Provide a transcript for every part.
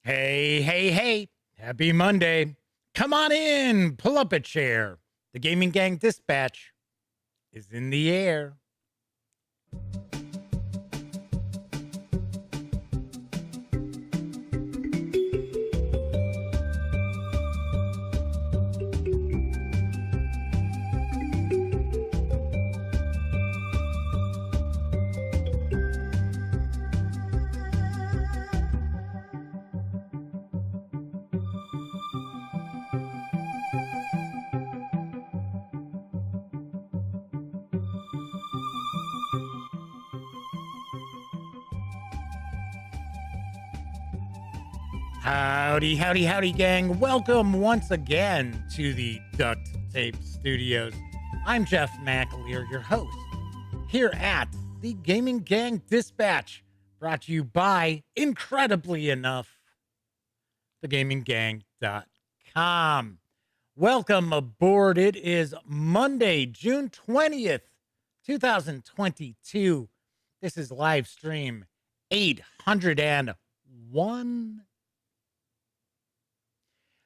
Hey, hey, hey. Happy Monday. Come on in. Pull up a chair. The Gaming Gang Dispatch is in the air. Howdy, howdy, howdy, gang. Welcome once again to the Duct Tape Studios. I'm Jeff McAleer, your host, here at the Gaming Gang Dispatch, brought to you by, incredibly enough, thegaminggang.com. Welcome aboard. It is Monday, June 20th, 2022. This is live stream 801.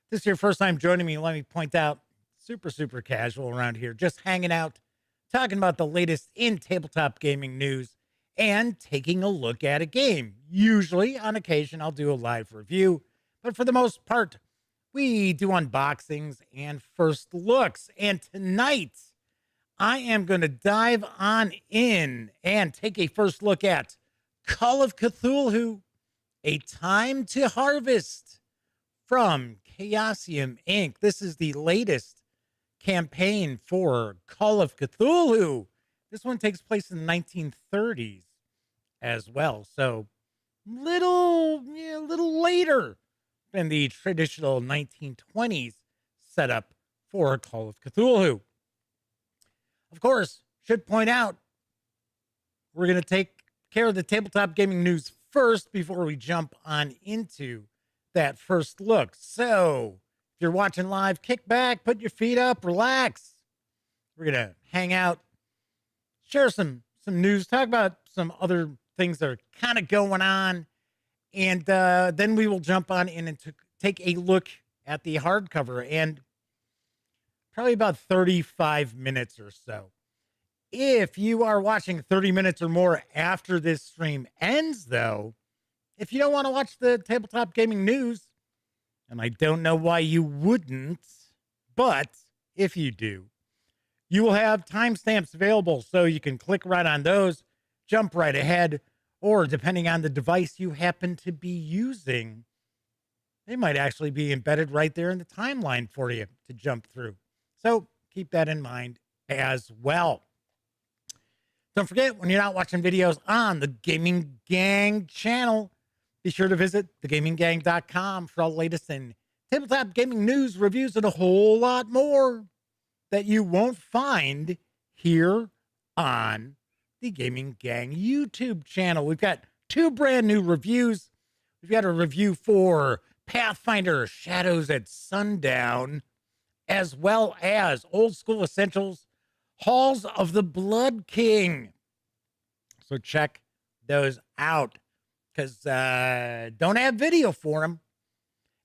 If this is your first time joining me, let me point out, super casual around here, just hanging out, talking about the latest in tabletop gaming news, and taking a look at a game. Usually, on occasion, I'll do a live review, but for the most part, we do unboxings and first looks. And tonight, I am going to dive on in and take a first look at Call of Cthulhu, A Time to Harvest from Chaosium Inc. This is the latest campaign for Call of Cthulhu. This one takes place in the 1930s as well. So little later than the traditional 1920s setup for Call of Cthulhu. Of course, should point out, we're going to take care of the tabletop gaming news first before we jump on into that first look. So if you're watching live, kick back, put your feet up, relax. We're going to hang out, share some news, talk about some other things that are kind of going on. And then we will jump on in and take a look at the hardcover, and probably about 35 minutes or so. If you are watching 30 minutes or more after this stream ends, though, if you don't want to watch the tabletop gaming news, and I don't know why you wouldn't, but if you do, you will have timestamps available so you can click right on those, jump right ahead, or depending on the device you happen to be using, they might actually be embedded right there in the timeline for you to jump through. So keep that in mind as well. Don't forget, when you're not watching videos on the Gaming Gang channel, be sure to visit thegaminggang.com for all the latest in tabletop gaming news, reviews, and a whole lot more that you won't find here on the Gaming Gang YouTube channel. We've got two brand new reviews. We've got a review for Pathfinder Shadows at Sundown, as well as Old School Essentials, Halls of the Blood King. So check those out, because don't have video for them.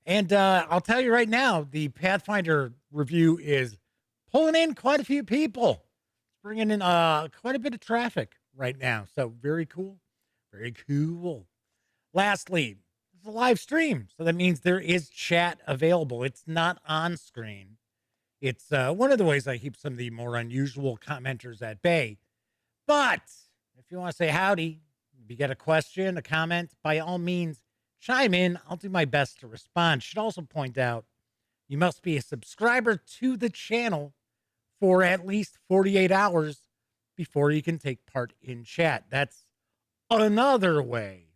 And I'll tell you right now, the Pathfinder review is pulling in quite a few people. It's bringing in quite a bit of traffic right now. So very cool. Very cool. Lastly, it's a live stream, so that means there is chat available. It's not on screen. It's one of the ways I keep some of the more unusual commenters at bay. But if you want to say howdy, if you get a question, a comment, by all means, chime in. I'll do my best to respond. Should also point out, you must be a subscriber to the channel for at least 48 hours before you can take part in chat. That's another way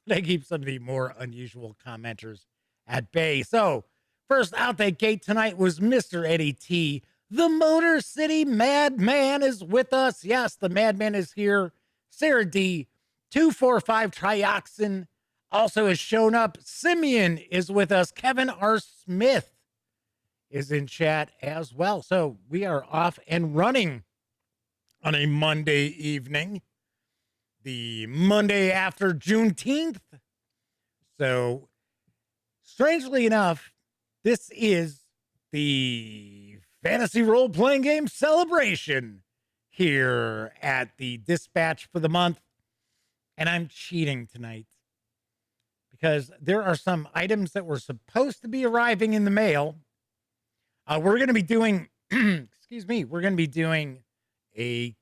they keep some of the more unusual commenters at bay. So first out that gate tonight was Mr. Eddie T. The Motor City Madman is with us. Yes, the Madman is here. Sarah D. 245 Trioxin also has shown up. Simeon is with us. Kevin R. Smith is in chat as well. So we are off and running on a Monday evening, the Monday after Juneteenth. So Strangely enough, this is the fantasy role-playing game celebration here at the Dispatch for the month. And I'm cheating tonight because there are some items that were supposed to be arriving in the mail. We're going to be doing, excuse me, we're going to be doing a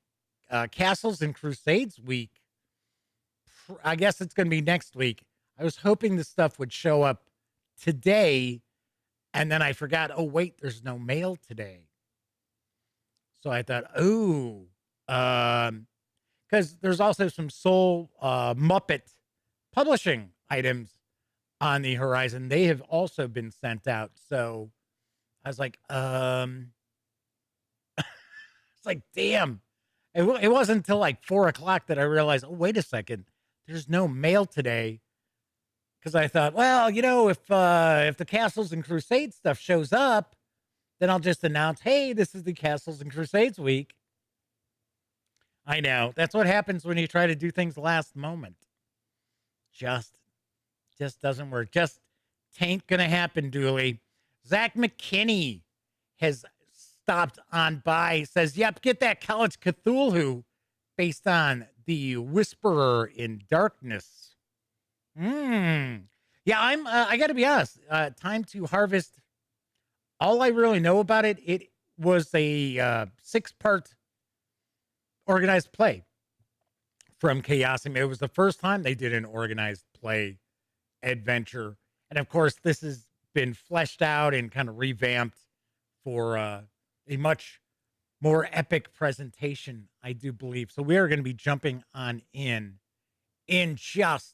Castles and Crusades week. I guess it's going to be next week. I was hoping this stuff would show up today, and then I forgot, oh, wait, there's no mail today. So I thought, oh, because there's also some Soul Muppet publishing items on the horizon. They have also been sent out. So I was like, it's like, damn. It wasn't until like 4 o'clock that I realized, oh, wait a second, there's no mail today. Because I thought, well, you know, if the Castles and Crusades stuff shows up, then I'll just announce, hey, this is the Castles and Crusades week. I know. That's what happens when you try to do things last moment. Just doesn't work. Just tain't going to happen, Dooley. Zach McKinney has stopped on by, says, yep, get that Call of Cthulhu based on the Whisperer in Darkness. Yeah, I got to be honest. Time to Harvest. All I really know about it, it was a 6-part organized play from Chaosium. It was the first time they did an organized play adventure. And of course, this has been fleshed out and kind of revamped for a much more epic presentation, I do believe. So we are going to be jumping on in just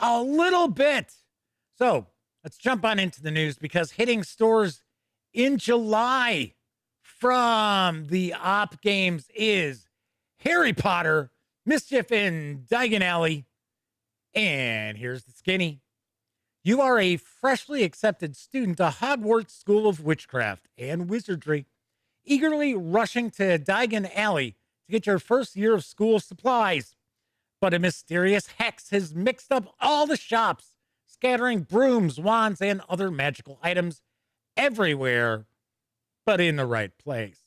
a little bit. So let's jump on into the news, because hitting stores in July from the Op Games is Harry Potter, Mischief in Diagon Alley. And here's the skinny. You are a freshly accepted student to Hogwarts School of Witchcraft and Wizardry, eagerly rushing to Diagon Alley to get your first year of school supplies. But a mysterious hex has mixed up all the shops, scattering brooms, wands, and other magical items everywhere, but in the right place.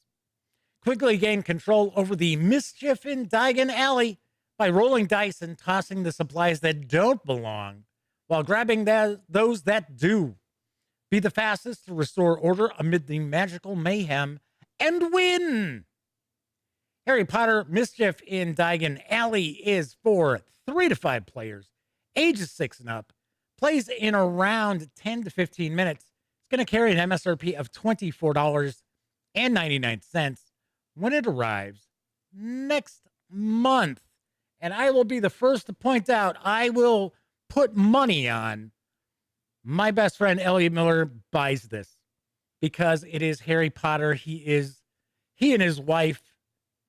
Quickly gain control over the Mischief in Diagon Alley by rolling dice and tossing the supplies that don't belong, while grabbing those that do. Be the fastest to restore order amid the magical mayhem and win. Harry Potter Mischief in Diagon Alley is for 3 to 5 players, ages 6 and up, plays in around 10 to 15 minutes. It's going to carry an MSRP of $24.99 when it arrives next month. And I will be the first to point out, I will put money on my best friend Elliot Miller buys this, because it is Harry Potter. He and his wife,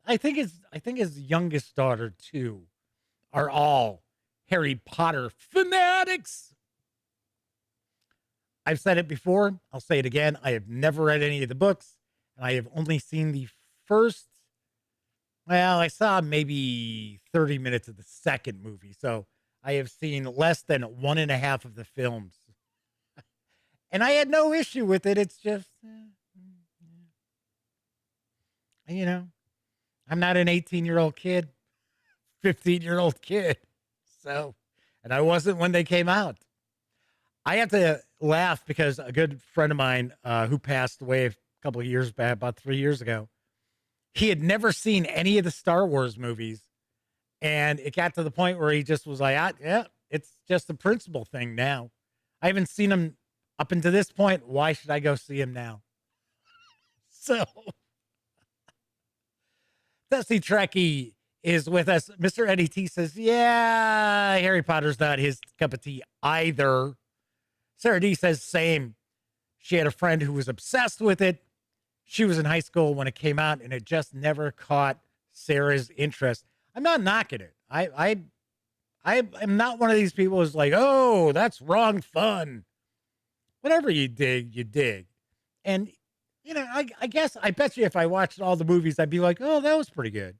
I think his youngest daughter too, are all Harry Potter fanatics. I've said it before. I'll say it again. I have never read any of the books, and I have only seen the first. Well, I saw maybe 30 minutes of the second movie, so I have seen less than 1.5 of the films. And I had no issue with it. It's just, you know, I'm not an 18-year-old kid, 15-year-old kid. So, and I wasn't when they came out. I have to laugh because a good friend of mine who passed away a couple of years back, about 3 years ago, he had never seen any of the Star Wars movies. And it got to the point where he just was like, yeah, it's just a principle thing now. I haven't seen him up until this point. Why should I go see him now? So, Dusty Trekkie is with us. Mr. Eddie T says, yeah, Harry Potter's not his cup of tea either. Sarah D says, same. She had a friend who was obsessed with it. She was in high school when it came out, and it just never caught Sarah's interest. I'm not knocking it. I am not one of these people who's like, oh, that's wrong fun. Whatever you dig, you dig. And, you know, I guess, I bet you if I watched all the movies, I'd be like, oh, that was pretty good.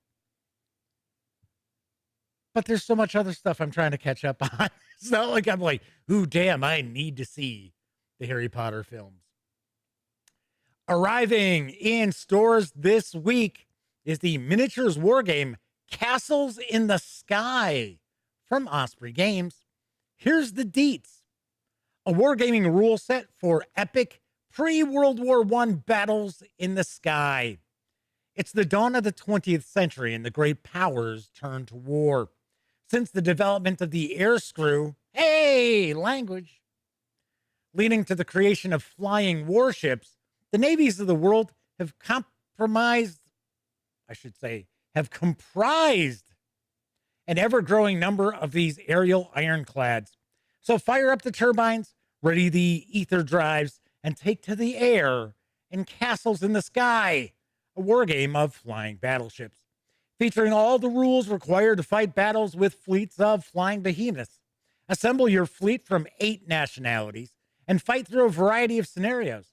But there's so much other stuff I'm trying to catch up on. It's not like I'm like, ooh, damn, I need to see the Harry Potter films. Arriving in stores this week is the miniatures wargame Castles in the Sky from Osprey Games. Here's the deets. A wargaming rule set for epic pre-World War I battles in the sky. It's the dawn of the 20th century and the great powers turn to war. Since the development of the air screw, language, leading to the creation of flying warships, the navies of the world have comprised an ever-growing number of these aerial ironclads. So fire up the turbines, ready the ether drives, and take to the air in Castles in the Sky, a wargame of flying battleships, featuring all the rules required to fight battles with fleets of flying behemoths. Assemble your fleet from 8 nationalities and fight through a variety of scenarios.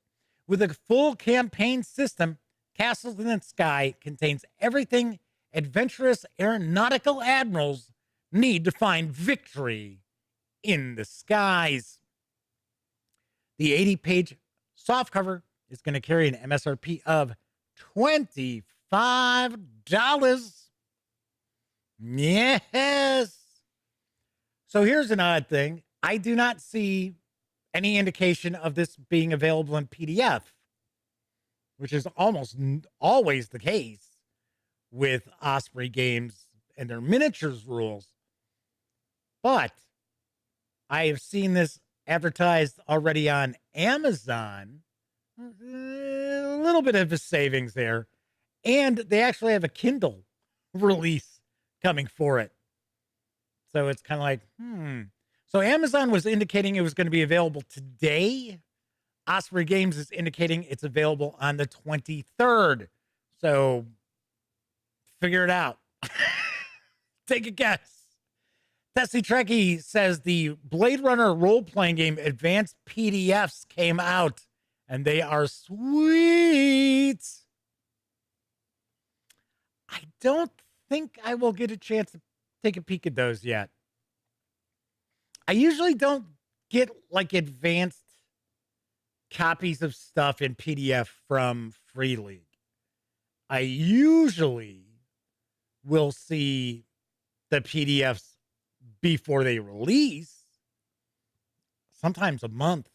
With a full campaign system, Castles in the Sky contains everything adventurous aeronautical admirals need to find victory in the skies. The 80-page softcover is going to carry an MSRP of $25. Yes. So here's an odd thing. I do not see any indication of this being available in PDF, which is almost always the case with Osprey Games and their miniatures rules. But I have seen this advertised already on Amazon. A little bit of a savings there. And they actually have a Kindle release coming for it. So it's kind of like, So Amazon was indicating it was going to be available today. Osprey Games is indicating it's available on the 23rd. So figure it out. Take a guess. Tessie Trekkie says the Blade Runner role-playing game advanced PDFs came out, and they are sweet. I don't think I will get a chance to take a peek at those yet. I usually don't get like advanced copies of stuff in PDF from Free League. I usually will see the PDFs before they release, sometimes a month,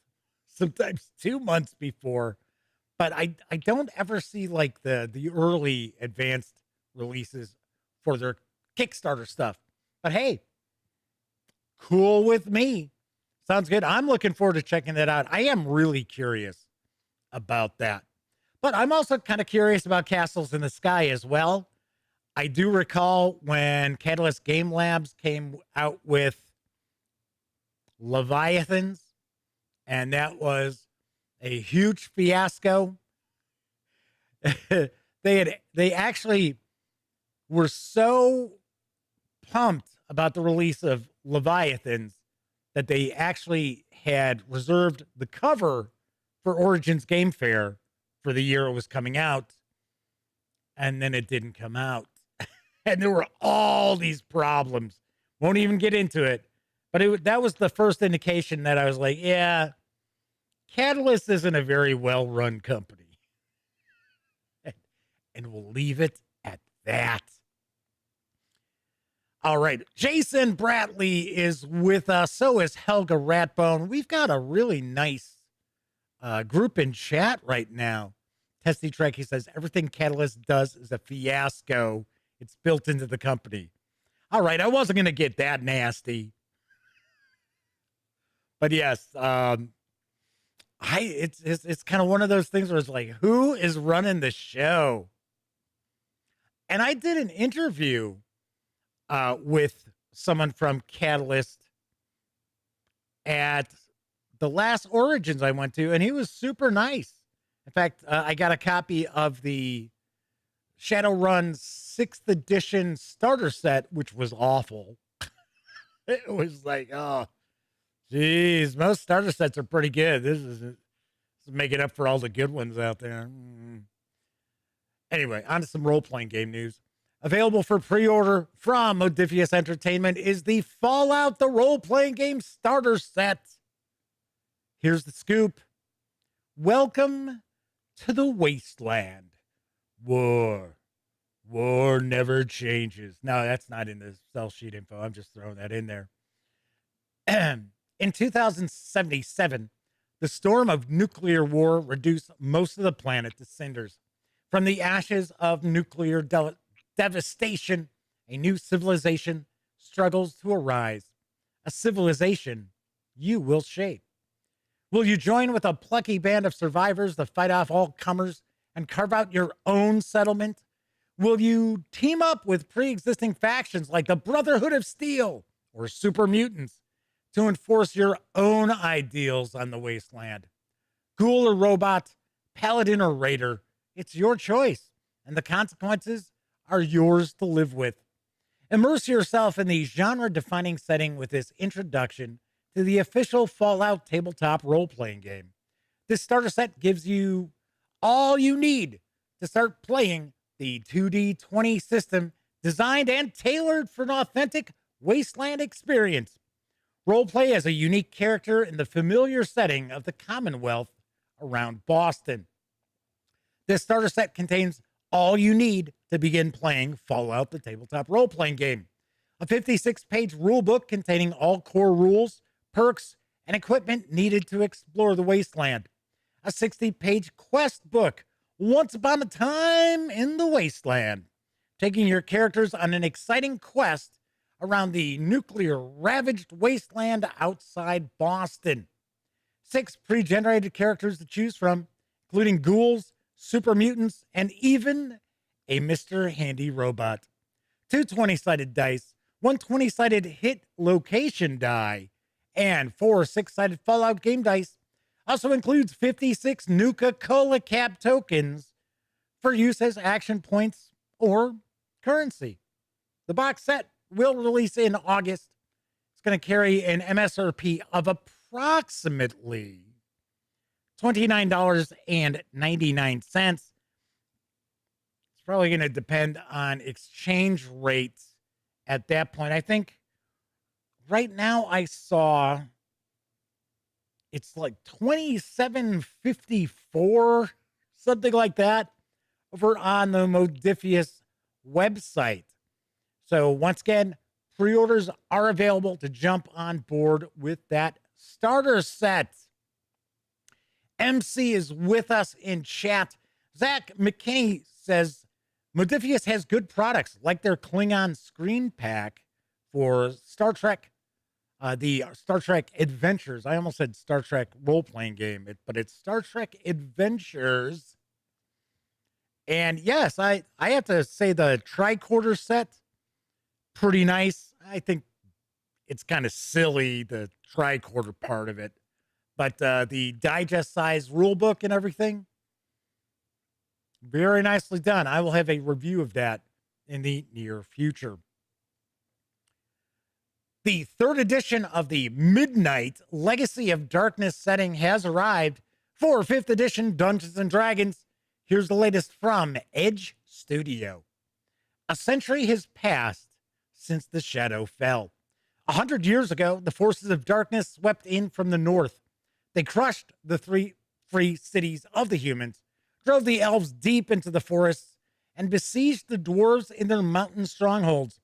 sometimes 2 months before, but I don't ever see like the early advanced releases for their Kickstarter stuff. But hey, cool with me. Sounds good. I'm looking forward to checking that out. I am really curious about that. But I'm also kind of curious about Castles in the Sky as well. I do recall when Catalyst Game Labs came out with Leviathans, and that was a huge fiasco. They actually were so pumped about the release of Leviathans that they actually had reserved the cover for Origins Game Fair for the year it was coming out, and then it didn't come out. And there were all these problems. Won't even get into it. But that was the first indication that I was like, yeah, Catalyst isn't a very well-run company. And we'll leave it at that. All right. Jason Bradley is with us. So is Helga Ratbone. We've got a really nice group in chat right now. Tessie Trekkie says, everything Catalyst does is a fiasco. It's built into the company. All right, I wasn't going to get that nasty. But yes, it's kind of one of those things where it's like, who is running the show? And I did an interview with someone from Catalyst at the last Origins I went to, and he was super nice. In fact, I got a copy of the Shadowrun 6th edition starter set, which was awful. It was like, oh, geez, most starter sets are pretty good. This is making up for all the good ones out there. Anyway, on to some role-playing game news. Available for pre-order from Modiphius Entertainment is the Fallout the Role-Playing Game starter set. Here's the scoop. Welcome to the wasteland. War never changes. No, that's not in the sell sheet info. I'm just throwing that in there. In 2077, the storm of nuclear war reduced most of the planet to cinders. From the ashes of nuclear devastation, a new civilization struggles to arise. A civilization you will shape. Will you join with a plucky band of survivors to fight off all comers and carve out your own settlement? Will you team up with pre-existing factions like the Brotherhood of Steel or Super Mutants to enforce your own ideals on the wasteland? Ghoul or robot, paladin or raider, it's your choice, and the consequences are yours to live with. Immerse yourself in the genre-defining setting with this introduction to the official Fallout tabletop role-playing game. This starter set gives you all you need to start playing the 2D20 system designed and tailored for an authentic wasteland experience. Roleplay as a unique character in the familiar setting of the Commonwealth around Boston. This starter set contains all you need to begin playing Fallout, the tabletop role-playing game. A 56-page rulebook containing all core rules, perks, and equipment needed to explore the wasteland. A 60-page quest book, Once Upon a Time in the Wasteland, taking your characters on an exciting quest around the nuclear-ravaged wasteland outside Boston. 6 pre-generated characters to choose from, including ghouls, super mutants, and even a Mr. Handy robot. 2 20-sided dice, 1 20-sided hit location die, and 4 6-sided Fallout game dice. Also includes 56 Nuka-Cola Cap tokens for use as action points or currency. The box set will release in August. It's going to carry an MSRP of approximately $29.99. It's probably going to depend on exchange rates at that point. I think right now I saw it's like $27.54, something like that, over on the Modiphius website. So once again, pre-orders are available to jump on board with that starter set. MC is with us in chat. Zach McKinney says, Modiphius has good products like their Klingon screen pack for Star Trek, the Star Trek Adventures. I almost said Star Trek role-playing game, but it's Star Trek Adventures. And yes, I have to say the tricorder set, pretty nice. I think it's kind of silly, the tricorder part of it. But the digest size rule book and everything, very nicely done. I will have a review of that in the near future. The 3rd edition of the Midnight Legacy of Darkness setting has arrived for 5th edition Dungeons & Dragons. Here's the latest from Edge Studio. A century has passed since the shadow fell. 100 years ago, the forces of darkness swept in from the north. They crushed the 3 free cities of the humans, drove the elves deep into the forests, and besieged the dwarves in their mountain strongholds.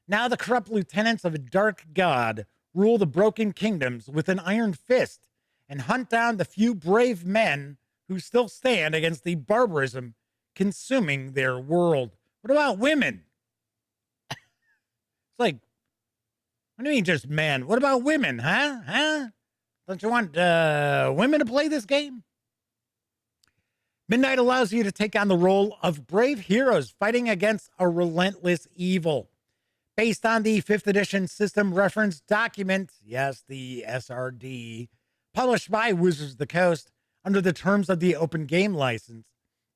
Now the corrupt lieutenants of a dark god rule the broken kingdoms with an iron fist and hunt down the few brave men who still stand against the barbarism consuming their world. What about women? It's like, what do you mean just men? What about women, huh? Don't you want women to play this game? Midnight allows you to take on the role of brave heroes fighting against a relentless evil. Based on the 5th edition system reference document, yes, the SRD, published by Wizards of the Coast under the terms of the Open Game License,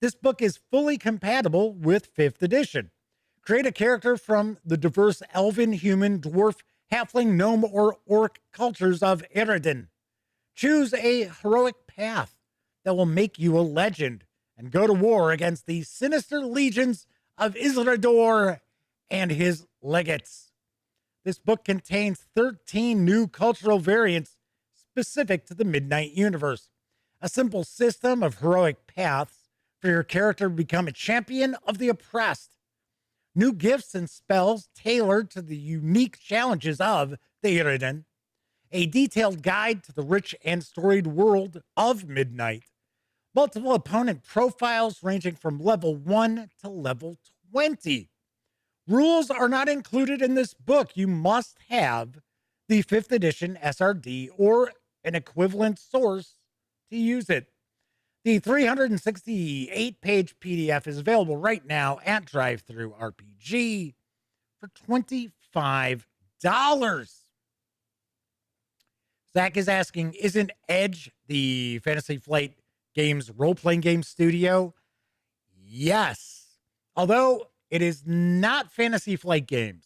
this book is fully compatible with 5th edition. Create a character from the diverse elven, human, dwarf, halfling, gnome, or orc cultures of Eridan. Choose a heroic path that will make you a legend and go to war against the sinister legions of Isrador and his legates. This book contains 13 new cultural variants specific to the Midnight universe. A simple system of heroic paths for your character to become a champion of the oppressed. New gifts and spells tailored to the unique challenges of the Iriden. A detailed guide to the rich and storied world of Midnight. Multiple opponent profiles ranging from level 1 to level 20. Rules are not included in this book. You must have the 5th edition SRD or an equivalent source to use it. The 368-page PDF is available right now at DriveThruRPG for $25. Zach is asking, isn't Edge the Fantasy Flight Games role-playing game studio? Yes. Although it is not Fantasy Flight Games.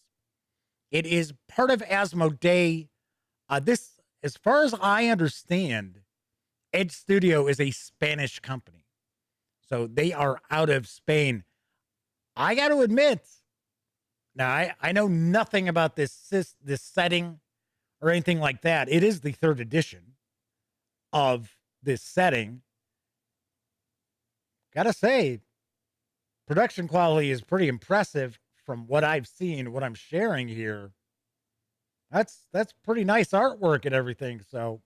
It is part of Asmodee. This, as far as I understand, Edge Studio is a Spanish company. So they are out of Spain. I got to admit, now I know nothing about this setting or anything like that. It is the 3rd edition of this setting. Gotta say, production quality is pretty impressive from what I've seen, what I'm sharing here. That's pretty nice artwork and everything. So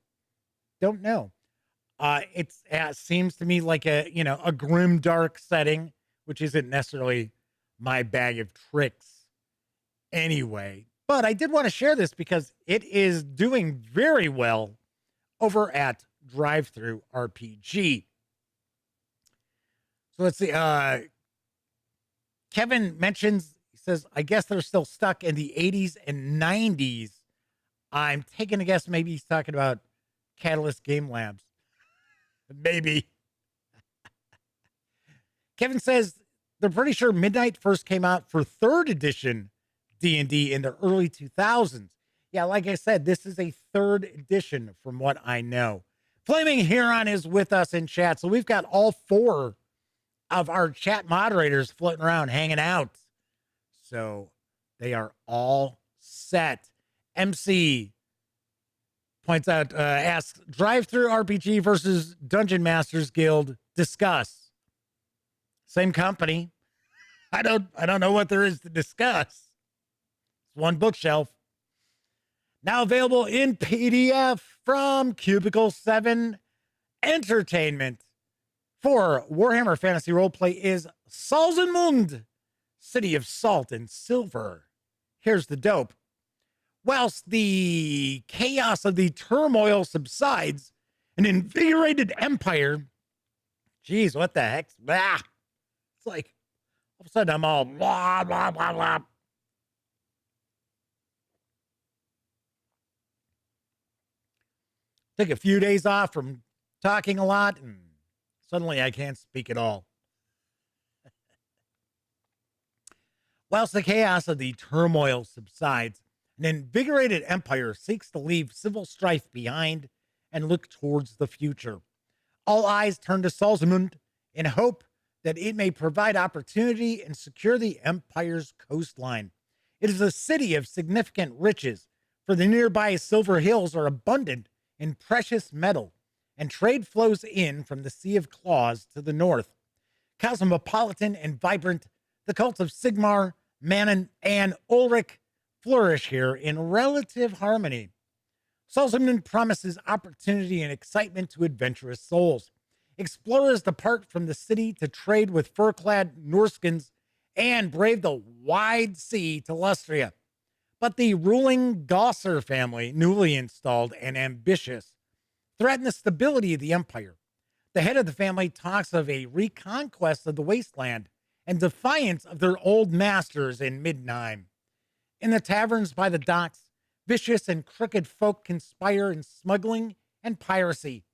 don't know. It seems to me like a grim dark setting, which isn't necessarily my bag of tricks anyway. But I did want to share this because it is doing very well over at DriveThruRPG. So let's see. Kevin mentions, he says, I guess they're still stuck in the 80s and 90s. I'm taking a guess. Maybe he's talking about Catalyst Game Labs. Maybe. Kevin says they're pretty sure Midnight first came out for 3rd edition D&D in the early 2000s. Yeah, like I said, this is a 3rd edition from what I know. Flaming Huron is with us in chat. So we've got all 4 of our chat moderators floating around, hanging out. So they are all set. MC points out, asks, DriveThruRPG versus Dungeon Masters Guild, discuss. Same company. I don't know what there is to discuss. It's one bookshelf. Now available in PDF from Cubicle 7 Entertainment for Warhammer Fantasy Roleplay is Salzenmund, City of Salt and Silver. Here's the dope. Whilst the chaos of the turmoil subsides, an invigorated empire, geez, what the heck? Blah. It's like, all of a sudden I'm all blah, blah, blah, blah. Took a few days off from talking a lot, and suddenly I can't speak at all. Whilst the chaos of the turmoil subsides, an invigorated empire seeks to leave civil strife behind and look towards the future. All eyes turn to Salzmund in hope that it may provide opportunity and secure the empire's coastline. It is a city of significant riches, for the nearby Silver Hills are abundant in precious metal, and trade flows in from the Sea of Claws to the north. Cosmopolitan and vibrant, the cults of Sigmar, Manon, and Ulrich flourish here in relative harmony. Salzmund promises opportunity and excitement to adventurous souls. Explorers depart from the city to trade with fur-clad Norskins and brave the wide sea to Lustria. But the ruling Gosser family, newly installed and ambitious, threaten the stability of the empire. The head of the family talks of a reconquest of the wasteland and defiance of their old masters in Midnheim. In the taverns by the docks, vicious and crooked folk conspire in smuggling and piracy.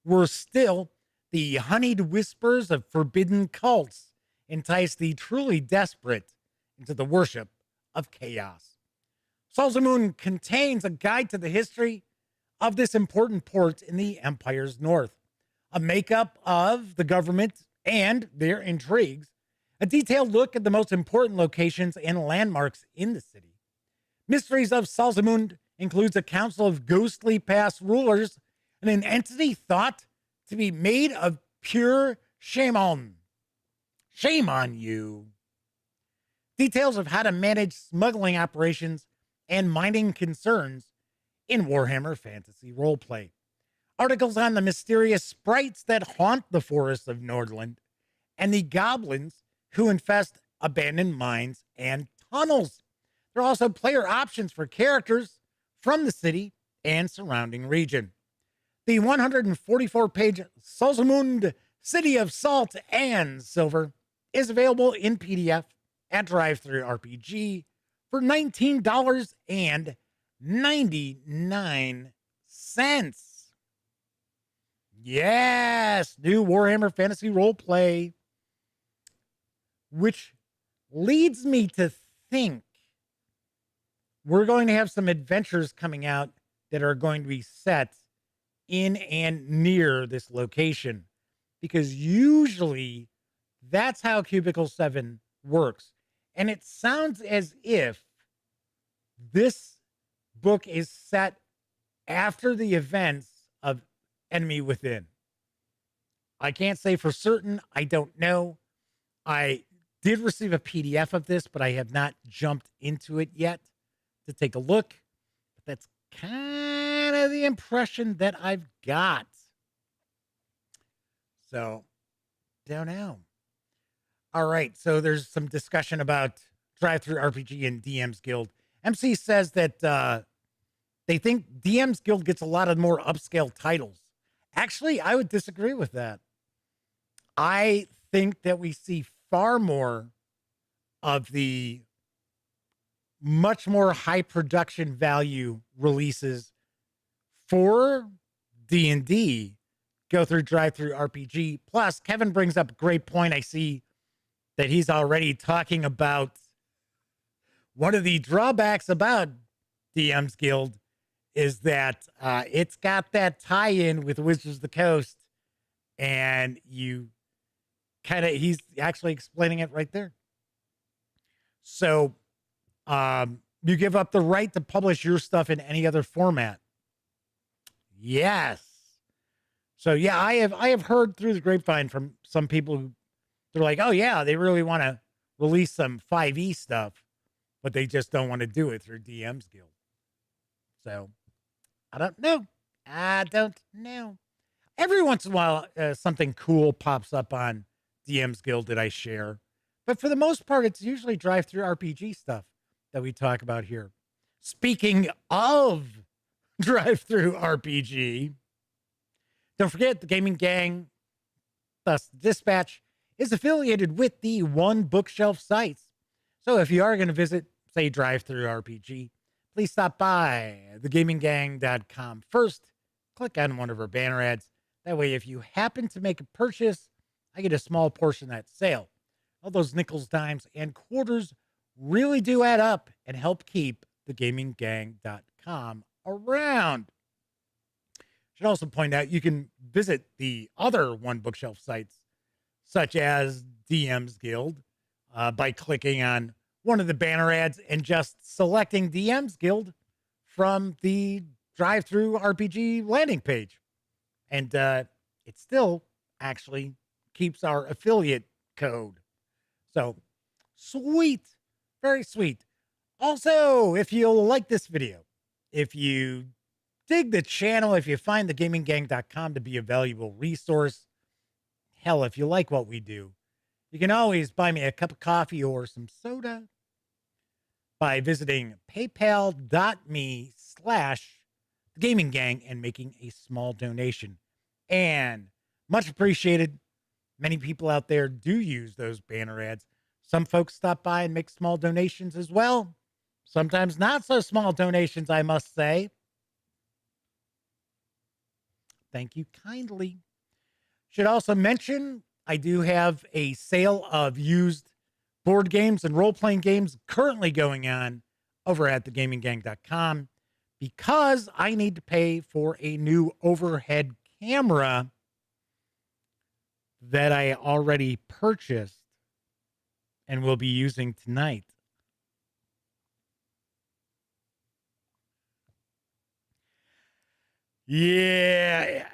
Worse still, the honeyed whispers of forbidden cults entice the truly desperate into the worship of chaos. Salzmund contains a guide to the history of this important port in the empire's north, a makeup of the government and their intrigues, a detailed look at the most important locations and landmarks in the city. Mysteries of Salzmund includes a council of ghostly past rulers and an entity thought to be made of pure shame on you. Details of how to manage smuggling operations and mining concerns in Warhammer Fantasy Roleplay. Articles on the mysterious sprites that haunt the forests of Nordland and the goblins who infest abandoned mines and tunnels. There are also player options for characters from the city and surrounding region. The 144-page Solzamund City of Salt and Silver is available in PDF at DriveThruRPG for $19.99. Yes, new Warhammer Fantasy Roleplay, which leads me to think we're going to have some adventures coming out that are going to be set in and near this location, because usually that's how Cubicle 7 works. And it sounds as if this book is set after the events of Enemy Within. I can't say for certain. I don't know. I did receive a PDF of this, but I have not jumped into it yet to take a look. But that's kind of the impression that I've got. So, don't know. All right, so there's some discussion about DriveThruRPG and DM's Guild. MC says that they think DM's Guild gets a lot of more upscale titles. Actually, I would disagree with that. I think that we see far more of the much more high production value releases for D&D go through DriveThruRPG. Plus, Kevin brings up a great point. I see that he's already talking about one of the drawbacks about DM's Guild is that it's got that tie-in with Wizards of the Coast, and you he's actually explaining it right there. So you give up the right to publish your stuff in any other format. Yes. So yeah, I have heard through the grapevine from some people who they're like, oh yeah, they really want to release some 5e stuff, but they just don't want to do it through DM's Guild. So I don't know. Every once in a while, something cool pops up on DM's Guild that I share. But for the most part, it's usually DriveThruRPG stuff that we talk about here. Speaking of DriveThruRPG, don't forget the Gaming Gang, thus Dispatch, is affiliated with the One Bookshelf sites. So if you are going to visit, say, DriveThruRPG, please stop by thegaminggang.com first. Click on one of our banner ads. That way, if you happen to make a purchase, I get a small portion of that sale. All those nickels, dimes, and quarters really do add up and help keep thegaminggang.com around. Should also point out you can visit the other One Bookshelf sites, such as DM's Guild, by clicking on one of the banner ads and just selecting DM's Guild from the DriveThruRPG landing page. And it still actually keeps our affiliate code. So sweet, very sweet. Also, if you like this video, if you dig the channel, if you find thegaminggang.com to be a valuable resource, hell, if you like what we do, you can always buy me a cup of coffee or some soda by visiting paypal.me/thegaminggang and making a small donation. And much appreciated. Many people out there do use those banner ads. Some folks stop by and make small donations as well. Sometimes not so small donations, I must say. Thank you kindly. Should also mention, I do have a sale of used board games and role-playing games currently going on over at thegaminggang.com because I need to pay for a new overhead camera that I already purchased and will be using tonight. Yeah.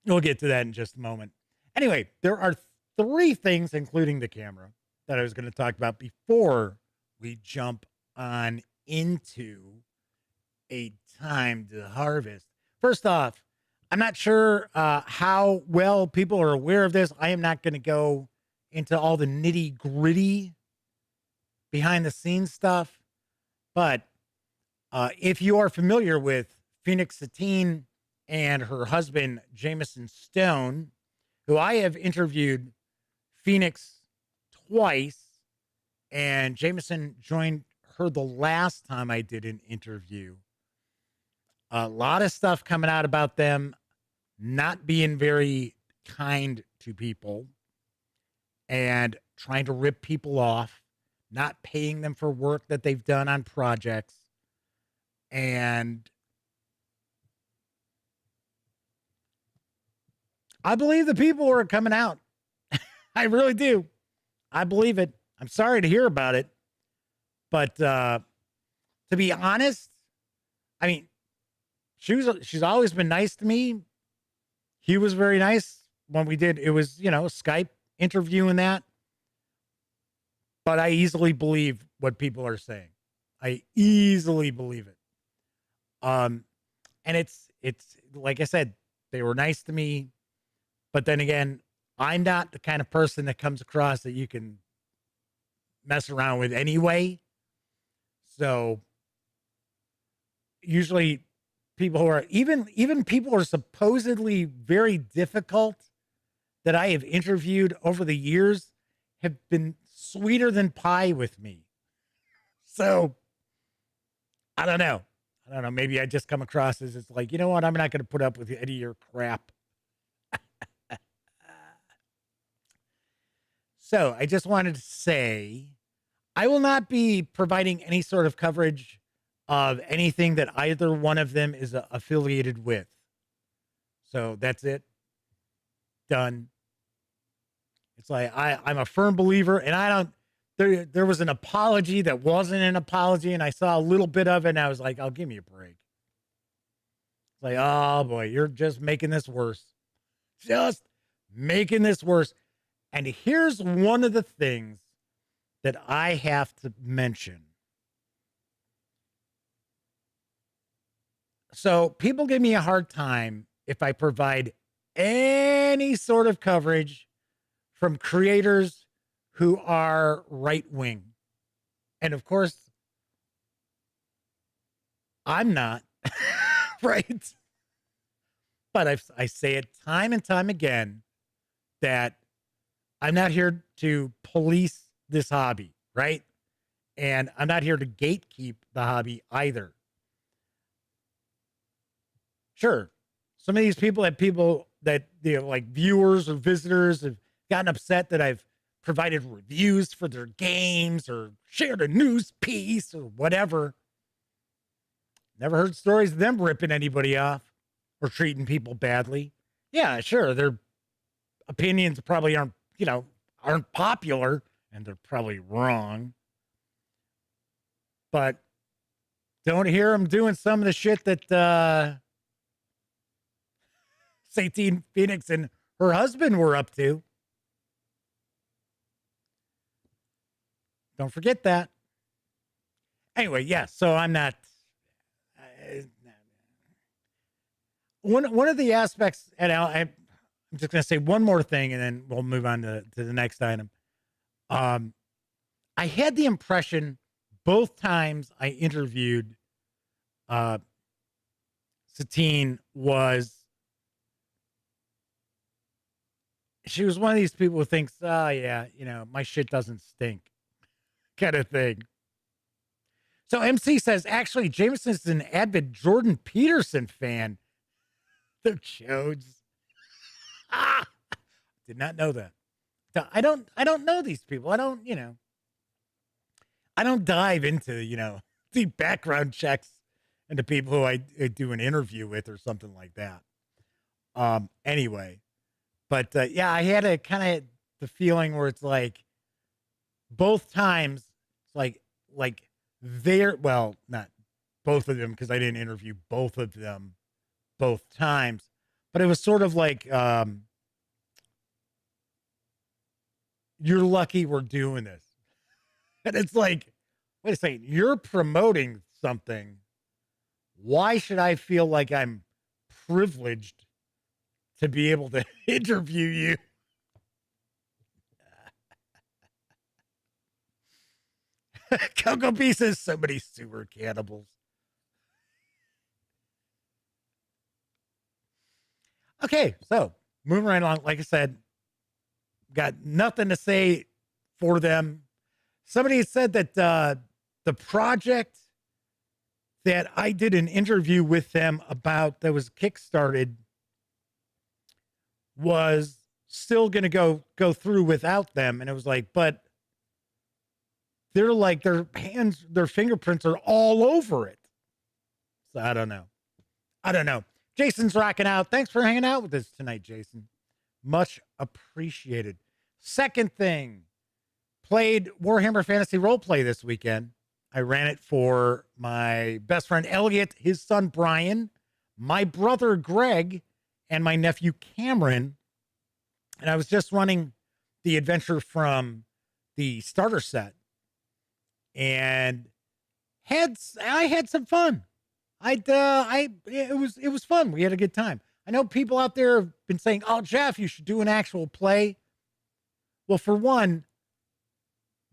We'll get to that in just a moment. Anyway, there are three things, including the camera, that I was going to talk about before we jump on into a time to harvest. First off, I'm not sure how well people are aware of this. I am not going to go into all the nitty gritty behind the scenes stuff, but if you are familiar with Phoenix Satine and her husband, Jamison Stone, who I have interviewed Phoenix twice, and Jamison joined her the last time I did an interview. A lot of stuff coming out about them not being very kind to people and trying to rip people off, not paying them for work that they've done on projects. And I believe the people are coming out. I really do. I believe it. I'm sorry to hear about it. But to be honest, I mean, she's always been nice to me. He was very nice when we did, it was, Skype interview and that. But I easily believe what people are saying. I easily believe it. And it's like I said, they were nice to me, but then again, I'm not the kind of person that comes across that you can mess around with anyway. So usually people who are even people who are supposedly very difficult that I have interviewed over the years have been sweeter than pie with me. So I don't know. Maybe I just come across as it's like, you know what? I'm not going to put up with any of your crap. So I just wanted to say, I will not be providing any sort of coverage of anything that either one of them is affiliated with. So that's it. Done. It's like, I'm a firm believer, and I don't, there was an apology that wasn't an apology, and I saw a little bit of it, and I was like, "Oh, give me a break." It's like, oh boy, you're just making this worse. Just making this worse. And here's one of the things that I have to mention. So people give me a hard time if I provide any sort of coverage from creators who are right-wing. And of course, I'm not, right? But I say it time and time again that I'm not here to police this hobby, right? And I'm not here to gatekeep the hobby either. Sure, some of these people that like viewers or visitors have gotten upset that I've provided reviews for their games or shared a news piece or whatever. Never heard stories of them ripping anybody off or treating people badly. Yeah, sure, their opinions probably aren't popular, and they're probably wrong. But don't hear them doing some of the shit that Satine Phoenix and her husband were up to. Don't forget that. Anyway, yeah, so I'm not. One of the aspects, and I'm just going to say one more thing, and then we'll move on to the next item. I had the impression both times I interviewed Satine she was one of these people who thinks, oh yeah, my shit doesn't stink, kind of thing. So MC says, actually, Jamison is an avid Jordan Peterson fan. The chodes. Did not know that. I don't know these people. I don't dive into, deep background checks into people who I do an interview with or something like that. Anyway, but yeah, I had a kind of the feeling where it's like both times, it's like not both of them because I didn't interview both of them both times. But it was sort of like, you're lucky we're doing this. And it's like, wait a second, you're promoting something. Why should I feel like I'm privileged to be able to interview you? Coco B says so many sewer cannibals. Okay, so moving right along. Like I said, got nothing to say for them. Somebody said that the project that I did an interview with them about that was kickstarted was still going to go through without them. And it was like, but they're like, their hands, their fingerprints are all over it. So I don't know. Jason's rocking out. Thanks for hanging out with us tonight, Jason. Much appreciated. Second thing, played Warhammer Fantasy Roleplay this weekend. I ran it for my best friend Elliot, his son Brian, my brother Greg, and my nephew Cameron. And I was just running the adventure from the starter set, and I had some fun. It was fun. We had a good time. I know people out there have been saying, "Oh, Jeff, you should do an actual play." Well, for one,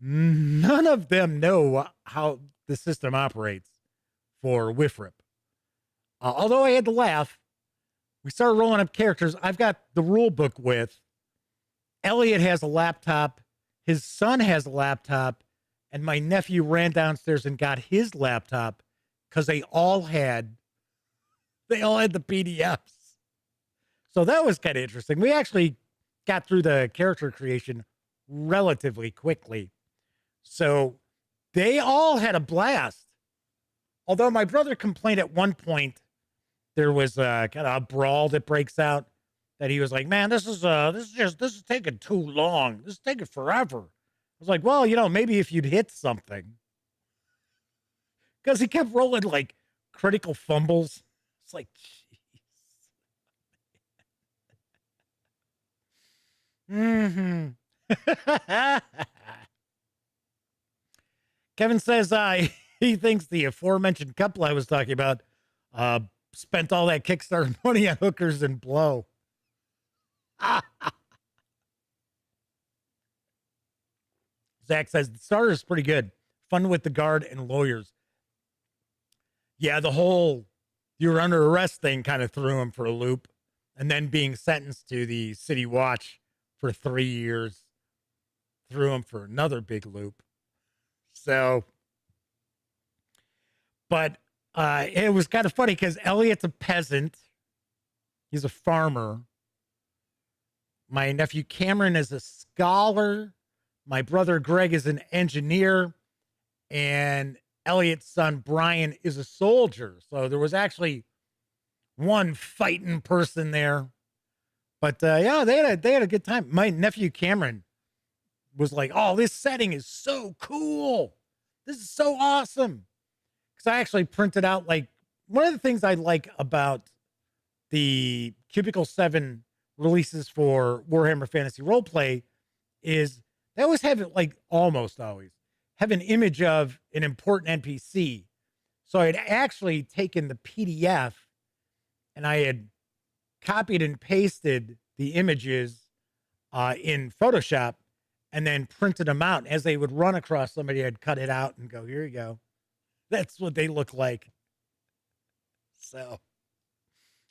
none of them know how the system operates for WIFRIP. Although I had to laugh, we started rolling up characters. I've got the rule book with. Elliot has a laptop. His son has a laptop. And my nephew ran downstairs and got his laptop because they all had the PDFs. So that was kind of interesting. We actually got through the character creation relatively quickly. So they all had a blast. Although my brother complained at one point, there was kind of a brawl that breaks out, that he was like, "Man, this is taking too long. This is taking forever." I was like, "Well, maybe if you'd hit something." Because he kept rolling like critical fumbles. It's like, jeez. Kevin says he thinks the aforementioned couple I was talking about spent all that Kickstarter money on hookers and blow. Zach says the starter is pretty good. Fun with the guard and lawyers. Yeah, the whole you're under arrest thing kind of threw him for a loop. And then being sentenced to the city watch for 3 years threw him for another big loop. So, but it was kind of funny because Elliot's a peasant. He's a farmer. My nephew Cameron is a scholar. My brother Greg is an engineer. And Elliot's son Brian is a soldier. So there was actually one fighting person there. But yeah, they had a good time. My nephew Cameron was like, "Oh, this setting is so cool. This is so awesome." Because I actually printed out, like, one of the things I like about the Cubicle 7 releases for Warhammer Fantasy Roleplay is they always have it, like, almost always have an image of an important NPC. So I had actually taken the PDF and I had copied and pasted the images in Photoshop and then printed them out. As they would run across somebody, I'd cut it out and go, "Here you go. That's what they look like." So,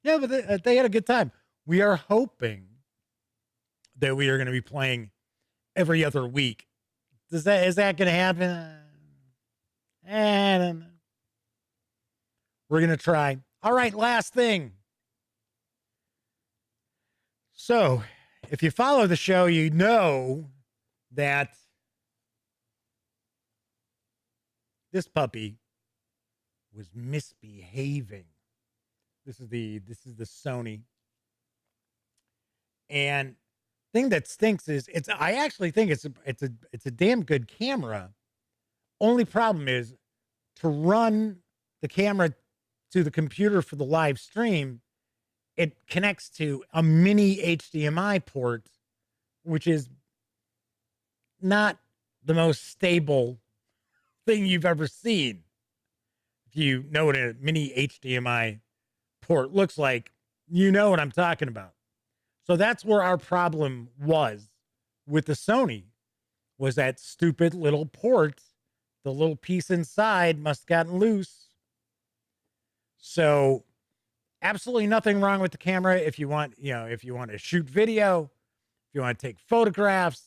yeah, but they had a good time. We are hoping that we are going to be playing every other week. Is that going to happen? I don't know. We're going to try. All right, last thing. So, if you follow the show, you know that this puppy was misbehaving. This is the Sony. And thing that stinks is I actually think it's a damn good camera. Only problem is to run the camera to the computer for the live stream, it connects to a mini HDMI port, which is not the most stable thing you've ever seen. If you know what a mini HDMI port looks like, you know what I'm talking about. So that's where our problem was with the Sony, was that stupid little port. The little piece inside must have gotten loose. So absolutely nothing wrong with the camera. If you want, if you want to shoot video, if you want to take photographs,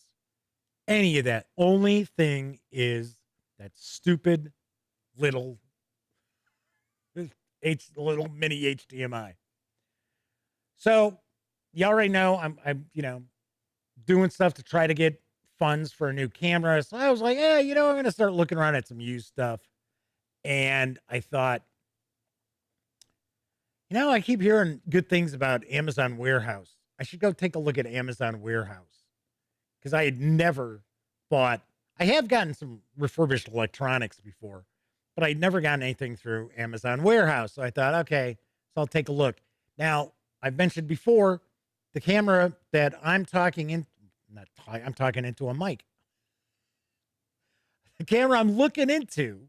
any of that. Only thing is that stupid little mini HDMI. So you already know I'm doing stuff to try to get funds for a new camera. So I was like, I'm going to start looking around at some used stuff. And I thought, I keep hearing good things about Amazon Warehouse. I should go take a look at Amazon Warehouse, because I had never bought. I have gotten some refurbished electronics before, but I'd never gotten anything through Amazon Warehouse. So I thought, okay, so I'll take a look. Now, I've mentioned before, the camera that I'm talking I'm talking into a mic. The camera I'm looking into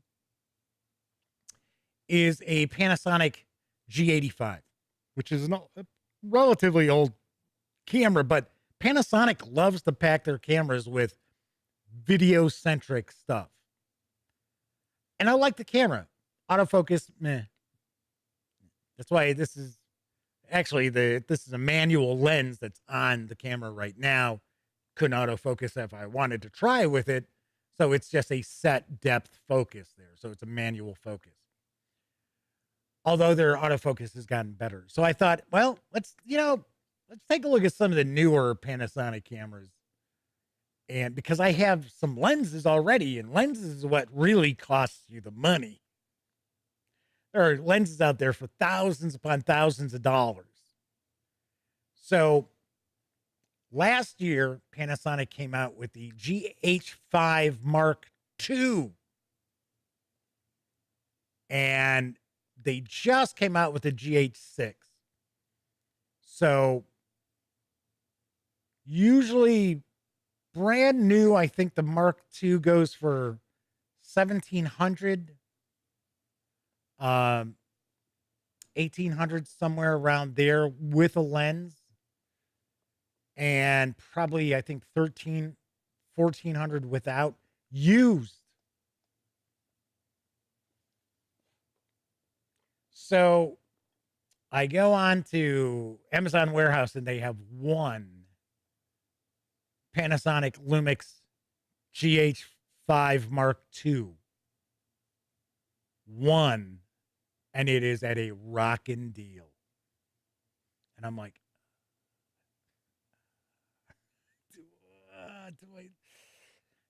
is a Panasonic G85, which is a relatively old camera, but Panasonic loves to pack their cameras with video-centric stuff. And I like the camera. Autofocus, meh. That's why this is a manual lens that's on the camera right now. Couldn't autofocus if I wanted to try with it. So it's just a set depth focus there. So it's a manual focus. Although their autofocus has gotten better. So I thought, well, let's take a look at some of the newer Panasonic cameras. And because I have some lenses already, and lenses is what really costs you the money. There are lenses out there for thousands upon thousands of dollars. So last year, Panasonic came out with the GH5 Mark II. And they just came out with the GH6. So usually brand new, I think the Mark II goes for $1,700, $1,800, somewhere around there with a lens. And probably, I think, $1,400 without, used. So I go on to Amazon Warehouse and they have one Panasonic Lumix GH5 Mark II. One. And it is at a rockin' deal. And I'm like,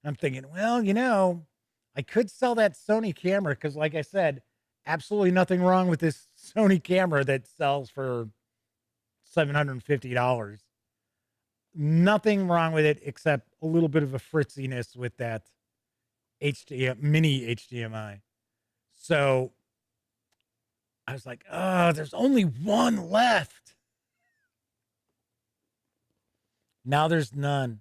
I'm thinking, well, I could sell that Sony camera because, like I said, absolutely nothing wrong with this Sony camera that sells for $750. Nothing wrong with it except a little bit of a fritziness with that mini HDMI. So I was like, oh, there's only one left. Now there's none.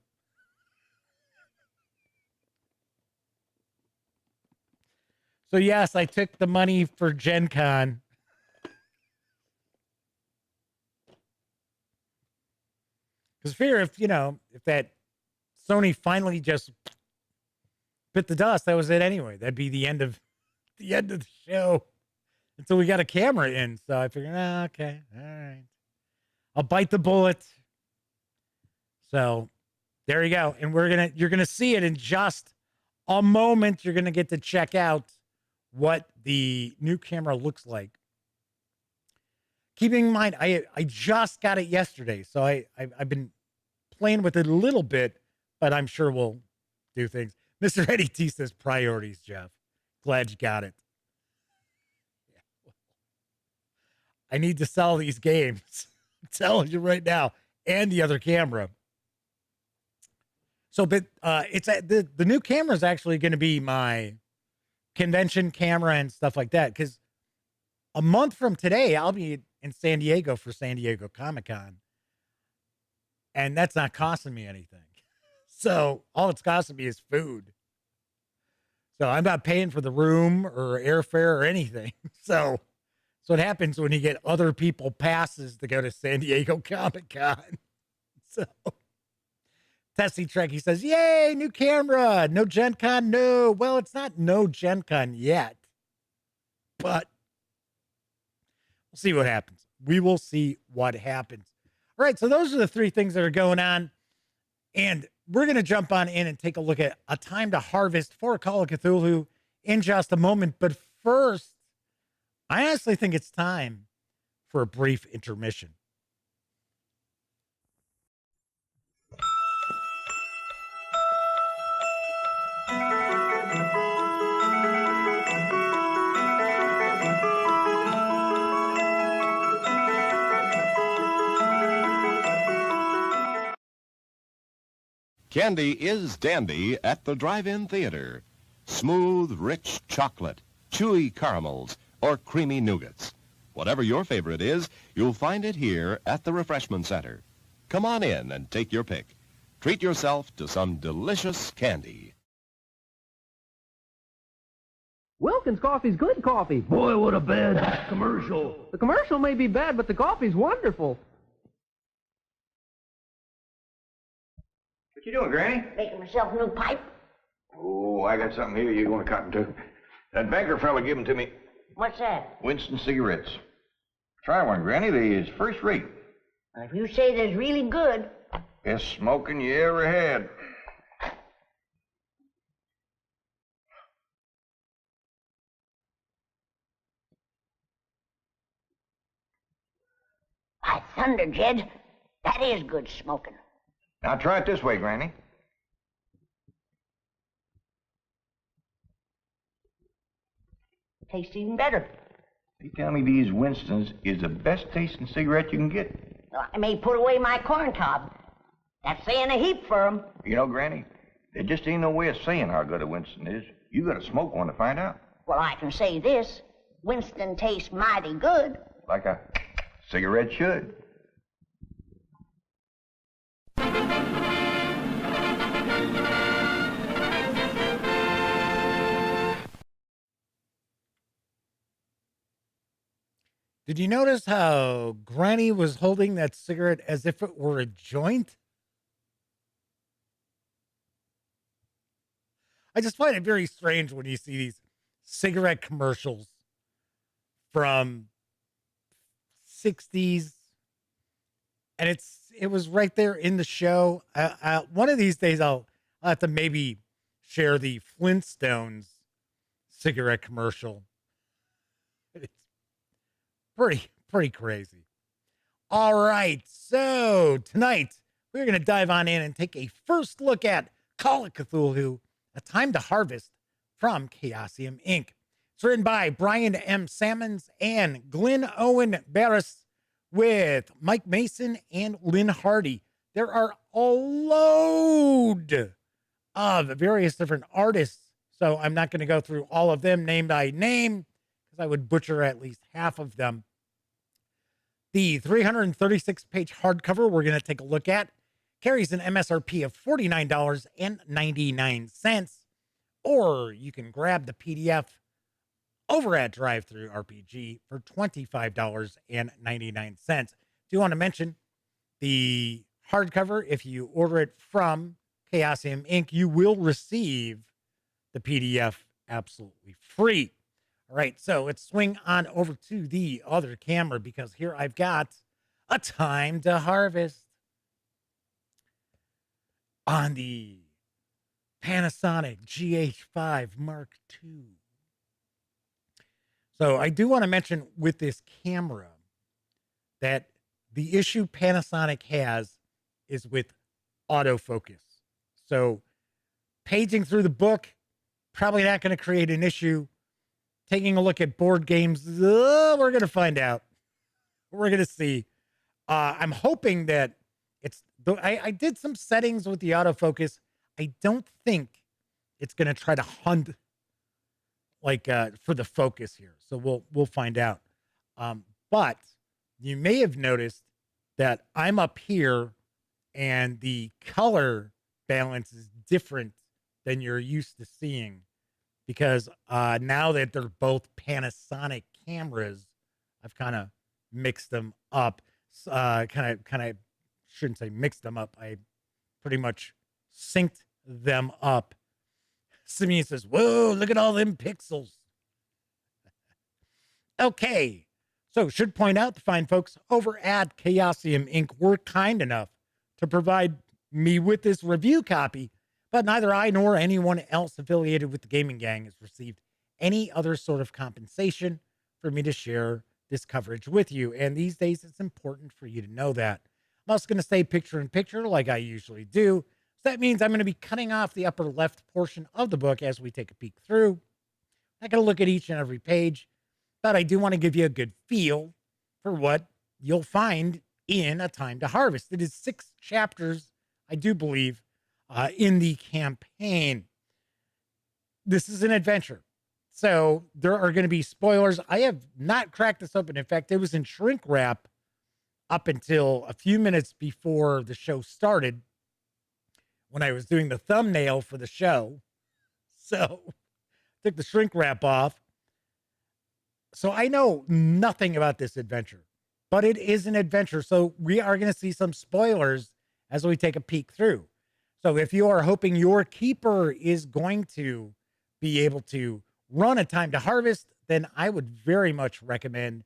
So yes, I took the money for Gen Con. Because figure if that Sony finally just bit the dust, that was it anyway. That'd be the end of the show until we got a camera in. So I figured, okay, all right, I'll bite the bullet. So there you go. And you're gonna see it in just a moment. You're gonna get to check out what the new camera looks like. Keeping in mind, I just got it yesterday, so I've been playing with it a little bit, but I'm sure we'll do things. Mr. Eddie T says priorities, Jeff. Glad you got it. Yeah. I need to sell these games. I'm telling you right now, and the other camera. So, but it's the new camera is actually going to be my convention camera and stuff like that, because a month from today, I'll be in San Diego for San Diego Comic-Con. And that's not costing me anything. So all it's costing me is food. So I'm not paying for the room or airfare or anything. So what happens when you get other people passes to go to San Diego Comic-Con. So Tessie Trek, he says, yay, new camera. No Gen Con. No. Well, it's not no Gen Con yet. But we'll see what happens. We will see what happens. All right, so those are the three things that are going on. And we're going to jump on in and take a look at A Time to Harvest for Call of Cthulhu in just a moment. But first, I honestly think it's time for a brief intermission. Candy is dandy at the drive-in theater. Smooth, rich chocolate, chewy caramels, or creamy nougats. Whatever your favorite is, you'll find it here at the Refreshment Center. Come on in and take your pick. Treat yourself to some delicious candy. Wilkins Coffee's good coffee. Boy, what a bad commercial. The commercial may be bad, but the coffee's wonderful. What you doing, Granny? Making myself a new pipe. Oh, I got something here you're going to cotton to. That banker fella gave them to me. What's that? Winston cigarettes. Try one, Granny. They's first rate. If you say they're really good. Best smoking you ever had. By thunder, Jed, that is good smoking. Now try it this way, Granny. Tastes even better. They tell me these Winstons is the best tasting cigarette you can get. I may put away my corn cob. That's saying a heap for 'em. You know, Granny, there just ain't no way of saying how good a Winston is. You gotta smoke one to find out. Well, I can say this. Winston tastes mighty good. Like a cigarette should. Did you notice how Granny was holding that cigarette as if it were a joint? I just find it very strange when you see these cigarette commercials from 60s, and it was right there in the show. One of these days I'll have to maybe share the Flintstones cigarette commercial. It's pretty crazy. All right, so tonight we're going to dive on in and take a first look at Call of Cthulhu, A Time to Harvest from Chaosium Inc. It's written by Brian M. Sammons and Glenn Owen Barris with Mike Mason and Lynn Hardy. There are a load of various different artists, so I'm not going to go through all of them name by name because I would butcher at least half of them. The 336-page hardcover we're going to take a look at carries an MSRP of $49.99, or you can grab the PDF over at DriveThruRPG for $25.99. Do want to mention the hardcover, if you order it from Chaosium Inc., you will receive the PDF absolutely free. All right, so let's swing on over to the other camera because here I've got A Time to Harvest on the Panasonic GH5 Mark II. So I do want to mention with this camera that the issue Panasonic has is with autofocus. So paging through the book, probably not going to create an issue. Taking a look at board games, we're going to find out. We're going to see. I'm hoping that I did some settings with the autofocus. I don't think it's going to try to hunt for the focus here. So we'll find out. But you may have noticed that I'm up here and the color balance is different than you're used to seeing, because now that they're both Panasonic cameras, I've kind of mixed them up. Kind of shouldn't say mixed them up. I pretty much synced them up. Simeon says, "Whoa, look at all them pixels." Okay, so should point out the fine folks over at Chaosium Inc. were kind enough to provide me with this review copy, but neither I nor anyone else affiliated with the gaming gang has received any other sort of compensation for me to share this coverage with you. And these days, it's important for you to know that. I'm also going to stay picture in picture like I usually do. So that means I'm going to be cutting off the upper left portion of the book as we take a peek through. I'm not going to look at each and every page, but I do want to give you a good feel for what you'll find in A Time to Harvest. It is 6 chapters, I do believe, in the campaign. This is an adventure, so there are going to be spoilers. I have not cracked this open. In fact, it was in shrink wrap up until a few minutes before the show started when I was doing the thumbnail for the show. So took the shrink wrap off. So I know nothing about this adventure, but it is an adventure. So we are going to see some spoilers as we take a peek through. So if you are hoping your keeper is going to be able to run A Time to Harvest, then I would very much recommend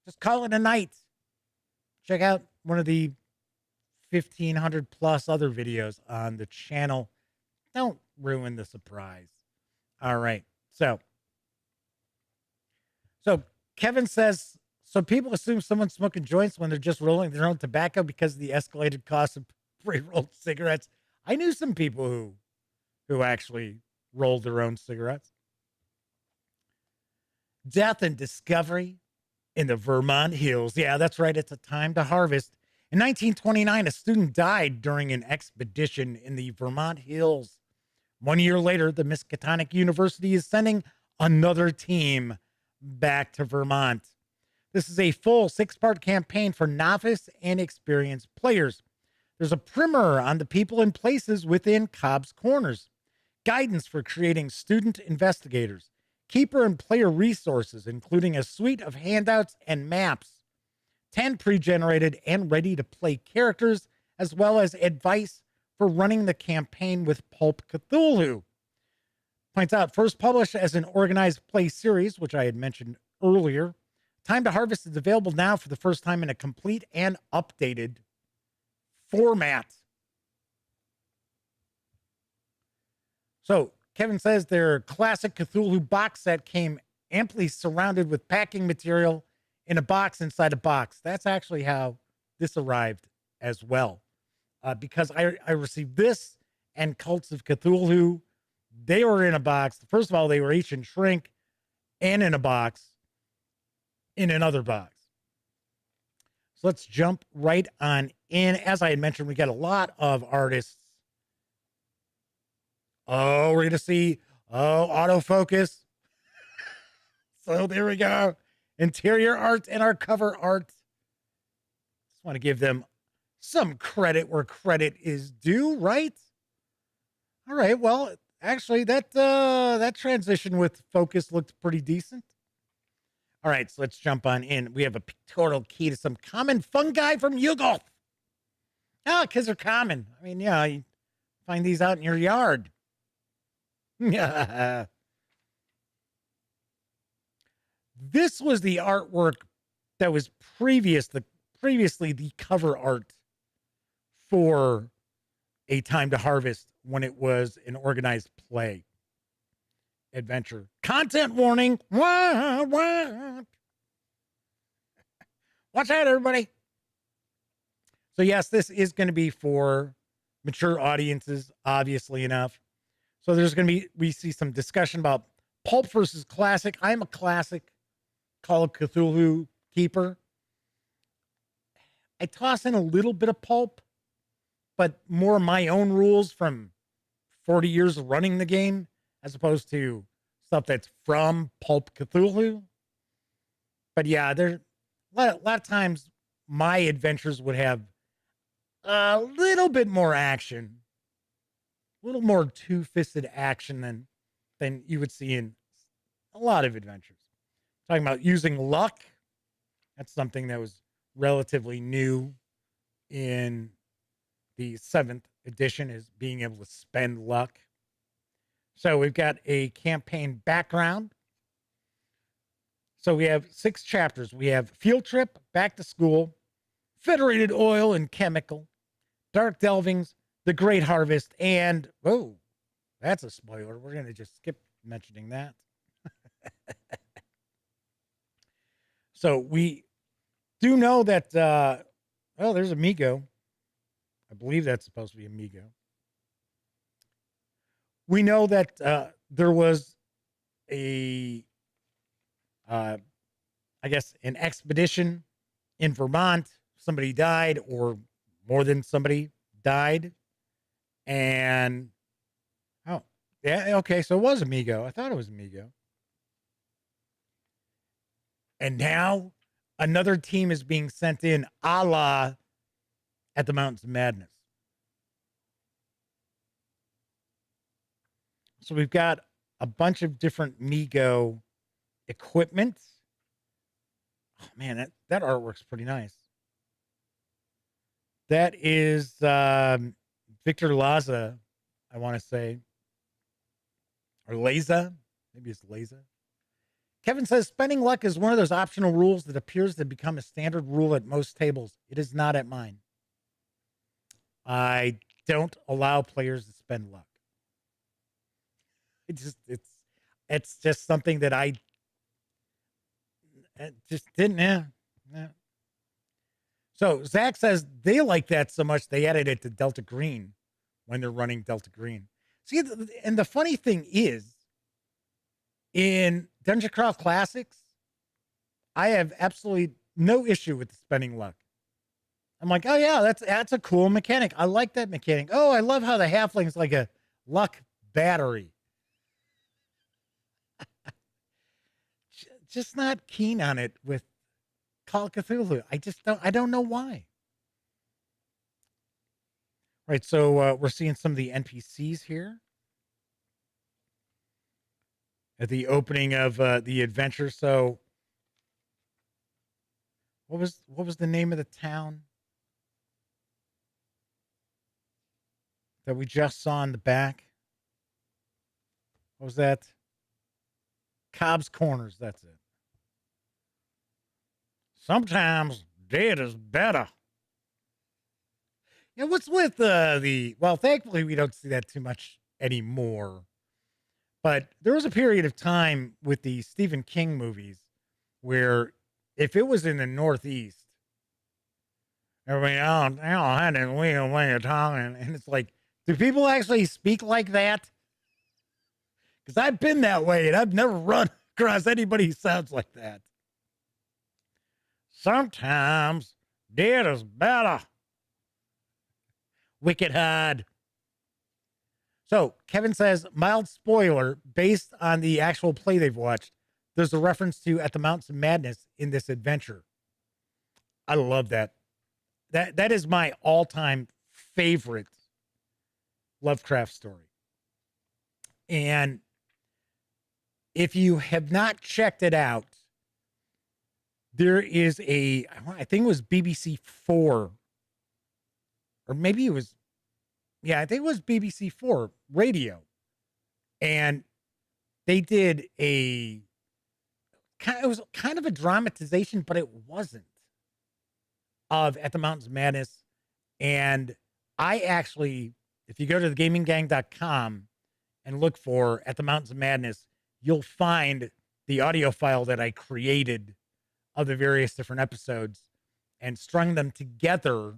just call it a night. Check out one of the 1,500 plus other videos on the channel. Don't ruin the surprise. All right. So Kevin says, so people assume someone's smoking joints when they're just rolling their own tobacco because of the escalated cost of pre-rolled cigarettes. I knew some people who actually rolled their own cigarettes. Death and discovery in the Vermont hills. Yeah, that's right. It's A Time to Harvest. In 1929, a student died during an expedition in the Vermont hills. 1 year later, the Miskatonic University is sending another team back to Vermont. This is a full 6-part campaign for novice and experienced players. There's a primer on the people and places within Cobb's Corners, guidance for creating student investigators, keeper and player resources, including a suite of handouts and maps, 10 pre-generated and ready-to-play characters, as well as advice for running the campaign with Pulp Cthulhu. Points out, first published as an organized play series, which I had mentioned earlier, Time to Harvest is available now for the first time in a complete and updated format. So Kevin says their classic Cthulhu box set came amply surrounded with packing material in a box inside a box. That's actually how this arrived as well. Because I received this and Cults of Cthulhu. They were in a box. First of all, they were each in shrink and in a box in another box. So let's jump right on in. As I had mentioned, we got a lot of artists. Oh, we're going to see, autofocus. So there we go. Interior art and our cover art. Just want to give them some credit where credit is due, right? All right. Well, actually, that transition with focus looked pretty decent. All right, so let's jump on in. We have a pictorial key to some common fungi from Yuggoth. Oh, because they're common. I mean, yeah, you find these out in your yard. This was the artwork that was previously the cover art for A Time to Harvest when it was an organized play adventure. Content warning. Watch out, everybody. So yes, this is going to be for mature audiences, obviously enough. So there's going to be, we see some discussion about pulp versus classic. I'm a classic Call of Cthulhu keeper. I toss in a little bit of pulp, but more my own rules from 40 years of running the game, as opposed to stuff that's from Pulp Cthulhu. But yeah, there a lot of times my adventures would have a little bit more action, a little more two-fisted action than you would see in a lot of adventures. Talking about using luck, that's something that was relatively new in the 7th edition, is being able to spend luck. So we've got a campaign background. So we have 6 chapters. We have Field Trip, Back to School, Federated Oil and Chemical, Dark Delvings, The Great Harvest, and, oh, that's a spoiler. We're going to just skip mentioning that. So we do know that, oh, there's Amigo. I believe that's supposed to be Amigo. We know that there was a, I guess, an expedition in Vermont. Somebody died, or more than somebody died. And, oh, yeah, okay, so it was Amigo. I thought it was Amigo. And now another team is being sent in, a la At the Mountains of Madness. So we've got a bunch of different Migo equipment. Oh, man, that artwork's pretty nice. That is Victor Laza, I want to say. Or Laza. Maybe it's Laza. Kevin says, spending luck is one of those optional rules that appears to become a standard rule at most tables. It is not at mine. I don't allow players to spend luck. It's just something that I just didn't. Yeah. So Zach says they like that so much they added it to Delta Green when they're running Delta Green. See, and the funny thing is, in Dungeon Crawl Classics, I have absolutely no issue with spending luck. I'm like, oh yeah, that's a cool mechanic. I like that mechanic. Oh, I love how the halfling's like a luck battery. Just not keen on it with Call of Cthulhu. I don't know why. Right, so we're seeing some of the NPCs here at the opening of the adventure. So what was the name of the town that we just saw in the back? What was that? Cobb's Corners, that's it. Sometimes dead is better. Yeah, what's with well, thankfully we don't see that too much anymore. But there was a period of time with the Stephen King movies where if it was in the Northeast, everybody, I had this weird way of talking. And it's like, do people actually speak like that? Because I've been that way and I've never run across anybody who sounds like that. Sometimes dead is better. Wicked hard. So Kevin says, mild spoiler, based on the actual play they've watched, there's a reference to At the Mountains of Madness in this adventure. I love that. That is my all-time favorite Lovecraft story. And if you have not checked it out, there is I think it was BBC 4, or maybe it was, yeah, I think it was BBC 4 radio. And they did it was kind of a dramatization, but it wasn't, of At the Mountains of Madness. And I actually, if you go to thegaminggang.com and look for At the Mountains of Madness, you'll find the audio file that I created of the various different episodes and strung them together,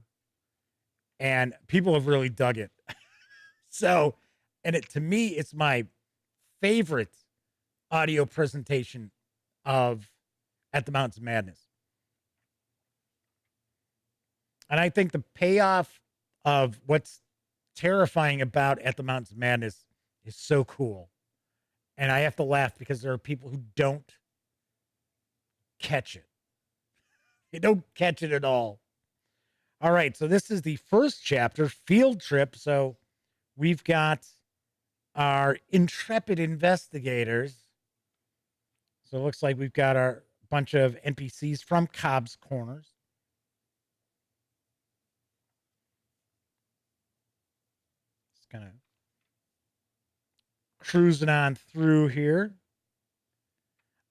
and people have really dug it. So, and to me, it's my favorite audio presentation of At the Mountains of Madness. And I think the payoff of what's terrifying about At the Mountains of Madness is so cool. And I have to laugh because there are people who don't catch it. You don't catch it at all. All right, so this is the first chapter, Field Trip. So we've got our intrepid investigators. So it looks like we've got our bunch of NPCs from Cobb's Corners. Just kind of cruising on through here.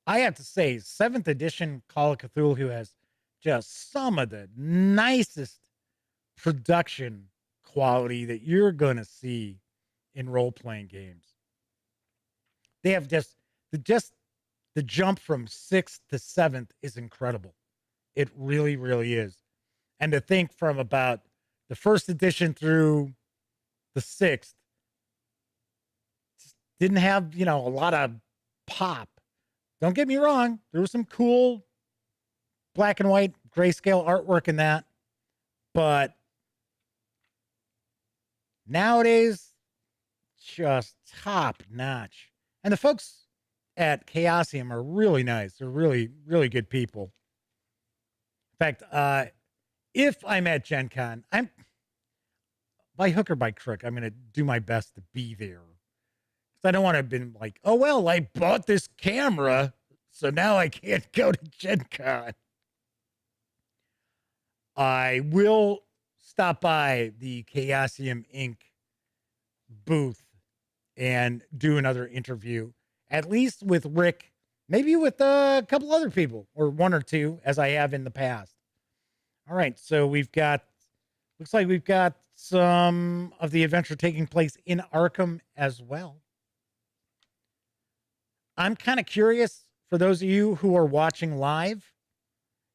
I have to say, 7th edition Call of Cthulhu has just some of the nicest production quality that you're going to see in role-playing games. They have just the jump from 6th to 7th is incredible. It really, really is. And to think from about the 1st edition through the 6th, didn't have, a lot of pop. Don't get me wrong. There was some cool black and white grayscale artwork in that. But nowadays, just top notch. And the folks at Chaosium are really nice. They're really, really good people. In fact, if I'm at Gen Con, I'm by hook or by crook, I'm going to do my best to be there. I don't want to have been like, oh, well, I bought this camera, so now I can't go to Gen Con. I will stop by the Chaosium Inc. booth and do another interview, at least with Rick, maybe with a couple other people, or one or two, as I have in the past. All right, so looks like we've got some of the adventure taking place in Arkham as well. I'm kind of curious, for those of you who are watching live,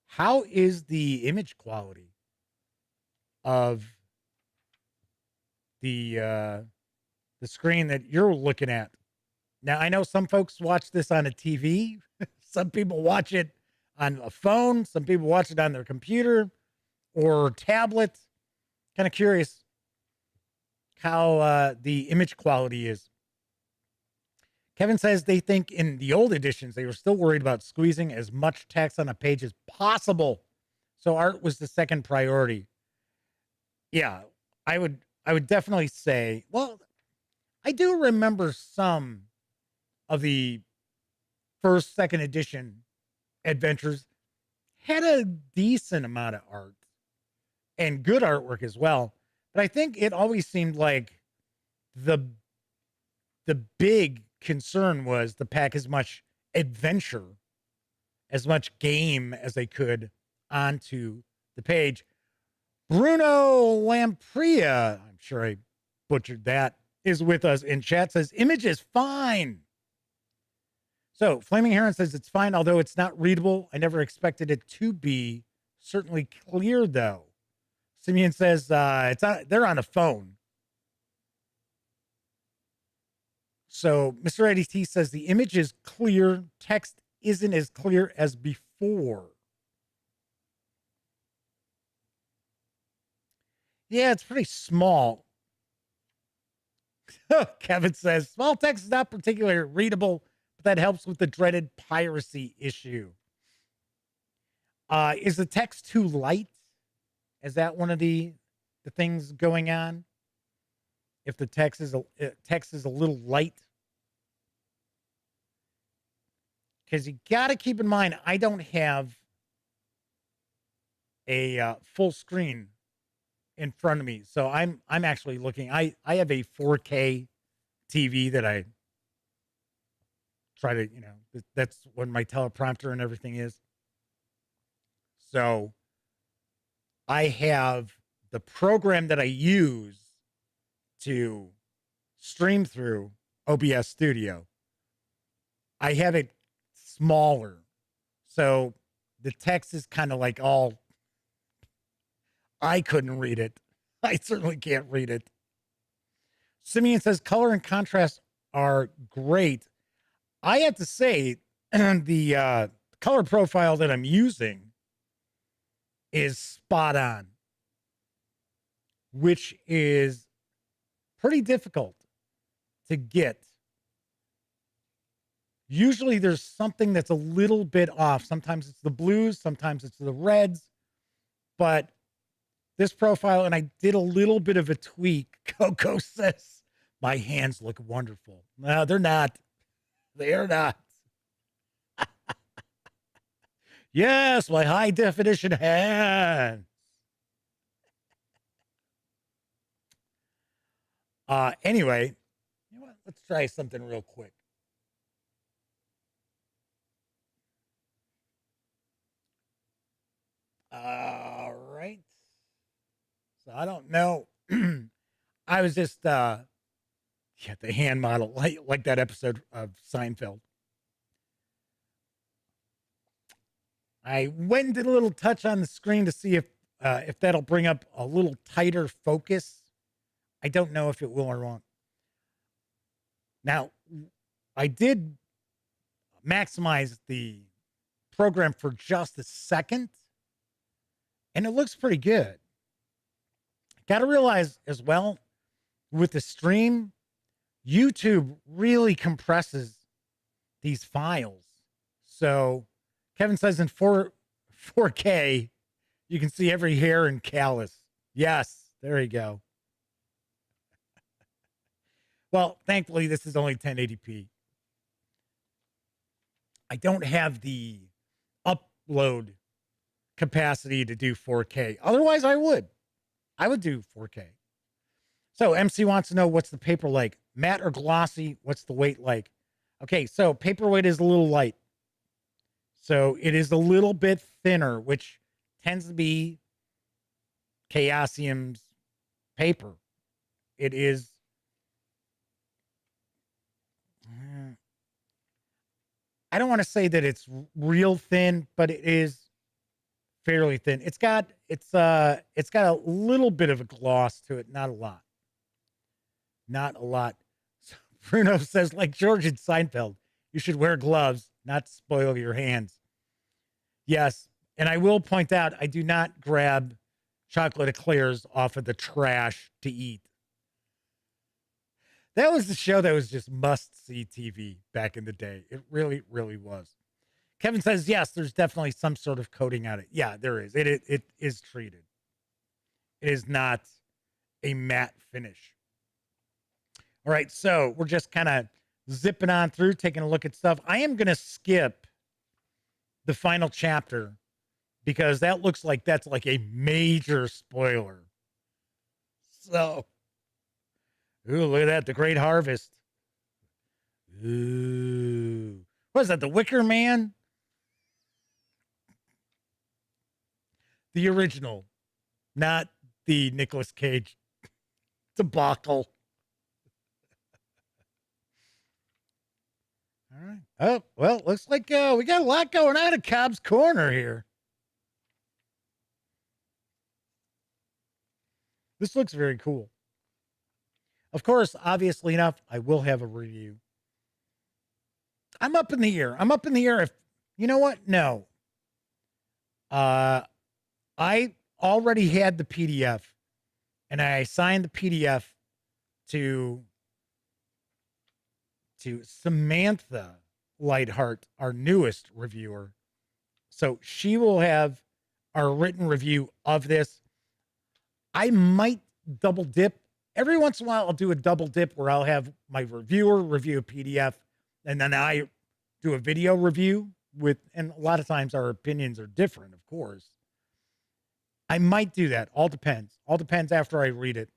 how is the image quality of the screen that you're looking at? Now, I know some folks watch this on a TV. Some people watch it on a phone. Some people watch it on their computer or tablet. Kind of curious how the image quality is. Kevin says they think in the old editions, they were still worried about squeezing as much text on a page as possible. So art was the second priority. Yeah, I would definitely say, well, I do remember some of the first, second edition adventures had a decent amount of art and good artwork as well. But I think it always seemed like the big concern was to pack as much adventure, as much game as they could onto the page. Bruno Lampria, I'm sure I butchered that, is with us in chat, says image is fine. So Flaming Heron says it's fine, although it's not readable. I never expected it to be. Certainly clear though. Simeon says they're on a phone. So Mr. Eddie T says the image is clear. Text isn't as clear as before. Yeah, it's pretty small. Kevin says small text is not particularly readable, but that helps with the dreaded piracy issue. Is the text too light? Is that one of the things going on? If the text is a little light, because you got to keep in mind, I don't have a full screen in front of me, so I'm actually looking. I have a 4K TV that I try to, that's what my teleprompter and everything is. So I have the program that I use to stream through, OBS Studio. I have it smaller. So the text is kind of like all, I couldn't read it. I certainly can't read it. Simeon says color and contrast are great. I have to say, the color profile that I'm using is spot on, which is pretty difficult to get Usually there's something that's a little bit off. Sometimes it's the blues, sometimes it's the reds, but this profile, and I did a little bit of a tweak. Coco says, my hands look wonderful. No, they're not. They are not. Yes, my high definition hands. Anyway, you know what? Let's try something real quick. All right. So I don't know. I was just the hand model, like that episode of Seinfeld. I went and did a little touch on the screen to see if that'll bring up a little tighter focus. I don't know if it will or won't. Now, I did maximize the program for just a second, and it looks pretty good. Got to realize as well, with the stream, YouTube really compresses these files. So Kevin says in 4K, you can see every hair and callus. Yes, there you go. Well, thankfully, this is only 1080p. I don't have the upload capacity to do 4K. Otherwise, I would. I would do 4K. So MC wants to know, what's the paper like? Matte or glossy? What's the weight like? Okay, so paperweight is a little light. So it is a little bit thinner, which tends to be Chaosium's paper. It is... I don't want to say that it's real thin, but it is fairly thin. It's got a little bit of a gloss to it, not a lot. Not a lot. So Bruno says, like George in Seinfeld, you should wear gloves, not spoil your hands. Yes, and I will point out, I do not grab chocolate eclairs off of the trash to eat. That was the show that was just must-see TV back in the day. It really, really was. Kevin says, yes, there's definitely some sort of coating on it. Yeah, there is. It is treated. It is not a matte finish. All right, so we're just kind of zipping on through, taking a look at stuff. I am going to skip the final chapter because that looks like that's like a major spoiler. So... ooh, look at that. The Great Harvest. Ooh. What is that? The Wicker Man? The original. Not the Nicolas Cage debacle. All right. Oh, well, looks like we got a lot going on at Cobb's Corner here. This looks very cool. Of course, obviously enough, I will have a review. I'm up in the air. I'm up in the air if, you know what? No. I already had the PDF, and I assigned the PDF to Samantha Lightheart, our newest reviewer. So she will have our written review of this. I might double dip. Every once in a while, I'll do a double dip where I'll have my reviewer review a PDF, and then I do a video review with, and a lot of times our opinions are different, of course. I might do that. All depends. All depends after I read it.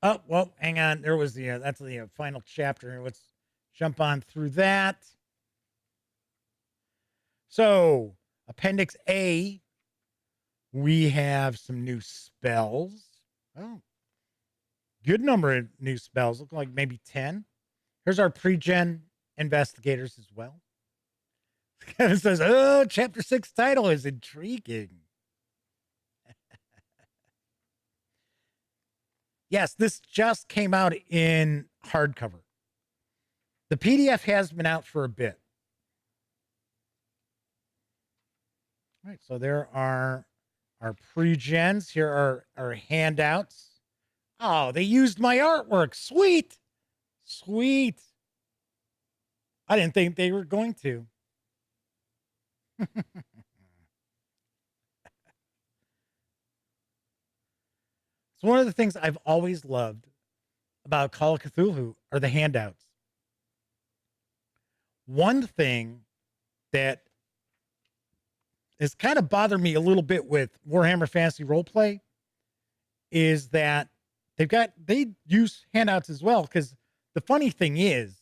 Oh, well, hang on. There was that's the final chapter. Let's jump on through that. So, Appendix A, we have some new spells. Oh. Good number of new spells. Look like maybe 10. Here's our pre-gen investigators as well. Kevin says, oh, chapter 6 title is intriguing. Yes, this just came out in hardcover. The PDF has been out for a bit. All right, so there are our pre-gens. Here are our handouts. Oh, they used my artwork. Sweet. Sweet. I didn't think they were going to. So one of the things I've always loved about Call of Cthulhu are the handouts. One thing that has kind of bothered me a little bit with Warhammer Fantasy Roleplay is that they use handouts as well. Because the funny thing is,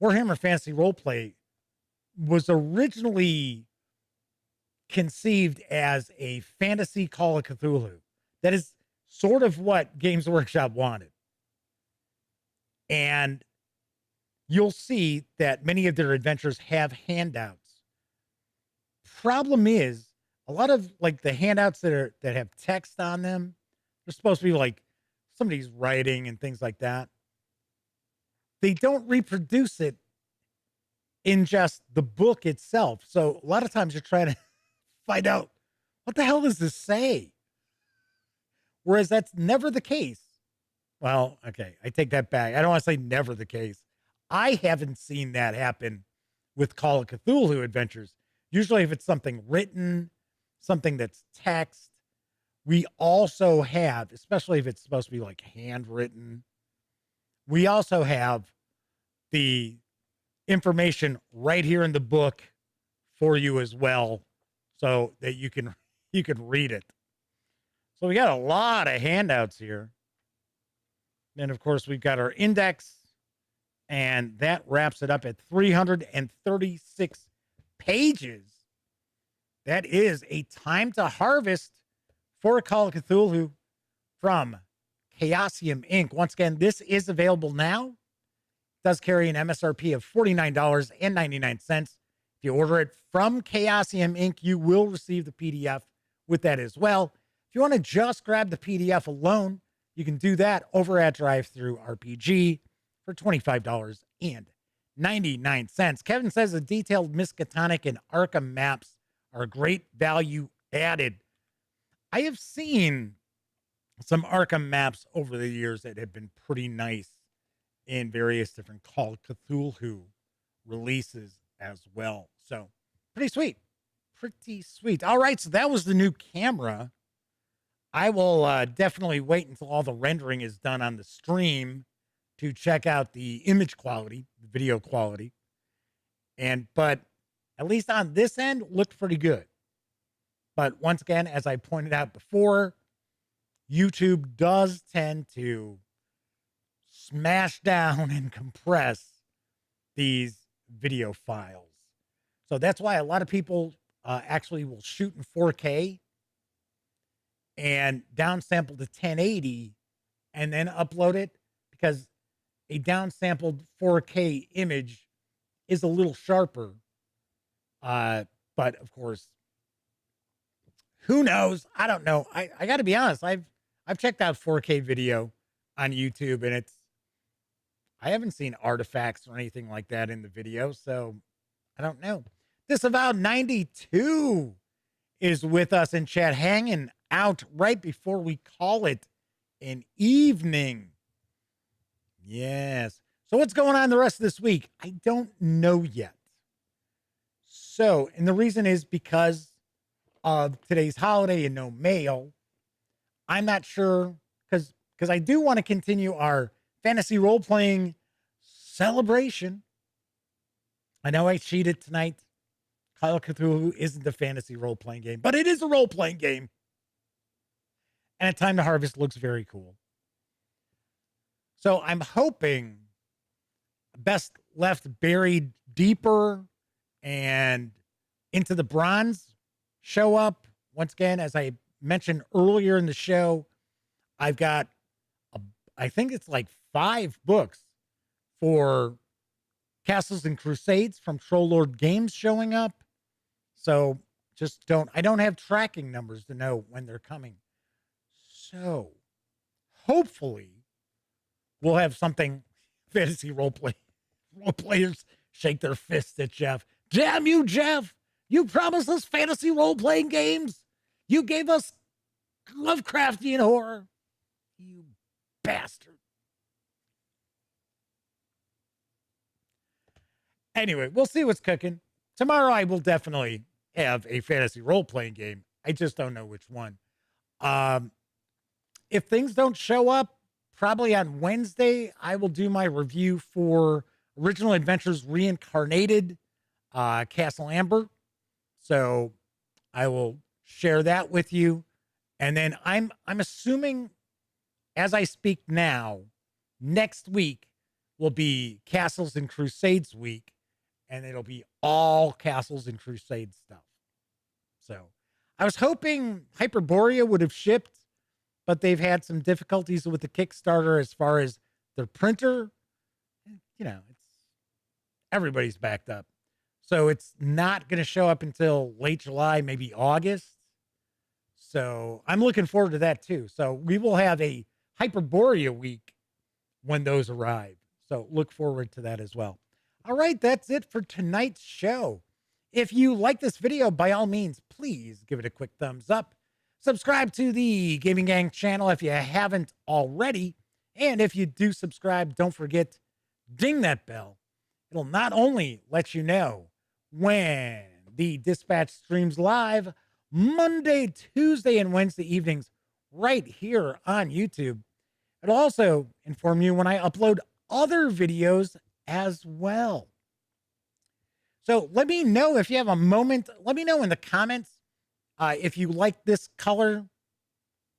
Warhammer Fantasy Roleplay was originally conceived as a fantasy Call of Cthulhu. That is sort of what Games Workshop wanted. And you'll see that many of their adventures have handouts. Problem is, a lot of like the handouts that have text on them, they're supposed to be like somebody's writing and things like that. They don't reproduce it in just the book itself. So a lot of times you're trying to find out what the hell does this say? Whereas that's never the case. Well, okay, I take that back. I don't want to say never the case. I haven't seen that happen with Call of Cthulhu adventures. Usually if it's something written, something that's text, we also have, especially if it's supposed to be like handwritten, we also have the information right here in the book for you as well, so that you can read it. So we got a lot of handouts here. Then of course we've got our index, and that wraps it up at 336 pages. That is a time to harvest for Call of Cthulhu from Chaosium Inc. Once again, this is available now. It does carry an MSRP of $49.99. If you order it from Chaosium Inc., you will receive the PDF with that as well. If you want to just grab the PDF alone, you can do that over at DriveThruRPG for $25.99. Kevin says the detailed Miskatonic and Arkham maps are great value added. I have seen some Arkham maps over the years that have been pretty nice in various different Call of Cthulhu releases as well. So pretty sweet. Pretty sweet. All right, so that was the new camera. I will definitely wait until all the rendering is done on the stream to check out the image quality, the video quality. But at least on this end, looked pretty good. But once again, as I pointed out before, YouTube does tend to smash down and compress these video files. So that's why a lot of people actually will shoot in 4K and downsample to 1080 and then upload it, because a downsampled 4K image is a little sharper. But of course, who knows? I don't know. I got to be honest. I've checked out 4K video on YouTube, and I haven't seen artifacts or anything like that in the video, so I don't know. Disavowed 92 is with us in chat, hanging out right before we call it an evening. Yes. So what's going on the rest of this week? I don't know yet. So, and the reason is because of today's holiday and no mail. I'm not sure, because I do want to continue our fantasy role-playing celebration. I know I cheated tonight. Call of Cthulhu isn't a fantasy role-playing game, but it is a role-playing game. And A Time to Harvest looks very cool. So I'm hoping Best Left Buried Deeper and Into the Bronze show up. Once again, as I mentioned earlier in the show, I've got, I think it's like 5 books for Castles and Crusades from Troll Lord Games showing up. So I don't have tracking numbers to know when they're coming. So hopefully we'll have something fantasy role players shake their fists at Jeff. Damn you, Jeff! You promised us fantasy role-playing games. You gave us Lovecraftian horror. You bastard. Anyway, we'll see what's cooking. Tomorrow I will definitely have a fantasy role-playing game. I just don't know which one. If things don't show up, probably on Wednesday, I will do my review for Original Adventures Reincarnated, Castle Amber. So I will share that with you. And then I'm assuming, as I speak now, next week will be Castles and Crusades week, and it'll be all Castles and Crusades stuff. So I was hoping Hyperborea would have shipped, but they've had some difficulties with the Kickstarter as far as their printer. You know, everybody's backed up. So it's not going to show up until late July, maybe August. So I'm looking forward to that too. So we will have a Hyperborea week when those arrive. So look forward to that as well. All right, that's it for tonight's show. If you like this video, by all means, please give it a quick thumbs up. Subscribe to the Gaming Gang channel if you haven't already. And if you do subscribe, don't forget, ding that bell. It'll not only let you know when the Dispatch streams live Monday, Tuesday, and Wednesday evenings right here on YouTube. It'll also inform you when I upload other videos as well. So let me know if you have a moment. Let me know in the comments if you like this color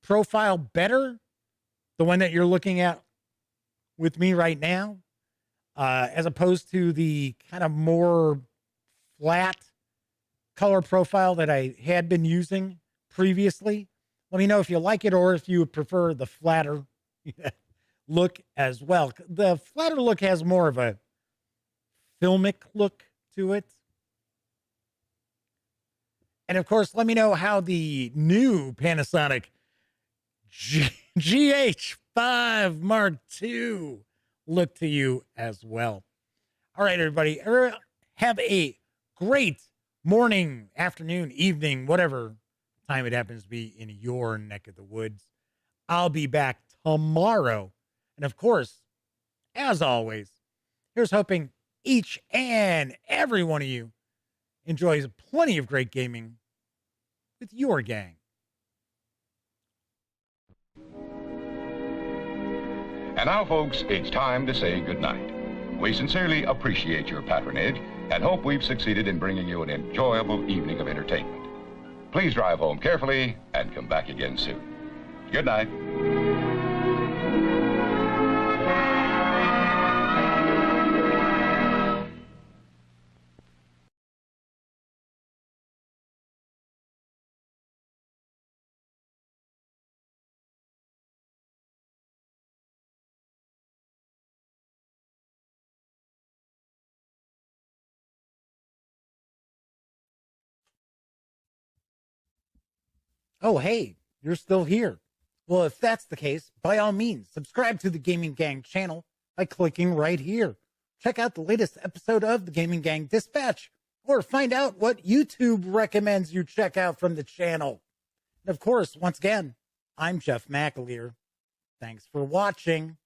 profile better, the one that you're looking at with me right now, as opposed to the kind of more flat color profile that I had been using previously. Let me know if you like it or if you would prefer the flatter look as well. The flatter look has more of a filmic look to it. And of course, let me know how the new Panasonic GH5 Mark II look to you as well. All right, everybody, have a great morning, afternoon, evening, whatever time it happens to be in your neck of the woods. I'll be back tomorrow. And of course, as always, here's hoping each and every one of you enjoys plenty of great gaming with your gang. And now, folks, it's time to say goodnight. We sincerely appreciate your patronage and hope we've succeeded in bringing you an enjoyable evening of entertainment. Please drive home carefully and come back again soon. Good night. Oh, hey, you're still here. Well, if that's the case, by all means, subscribe to the Gaming Gang channel by clicking right here. Check out the latest episode of the Gaming Gang Dispatch, or find out what YouTube recommends you check out from the channel. And of course, once again, I'm Jeff McAleer. Thanks for watching.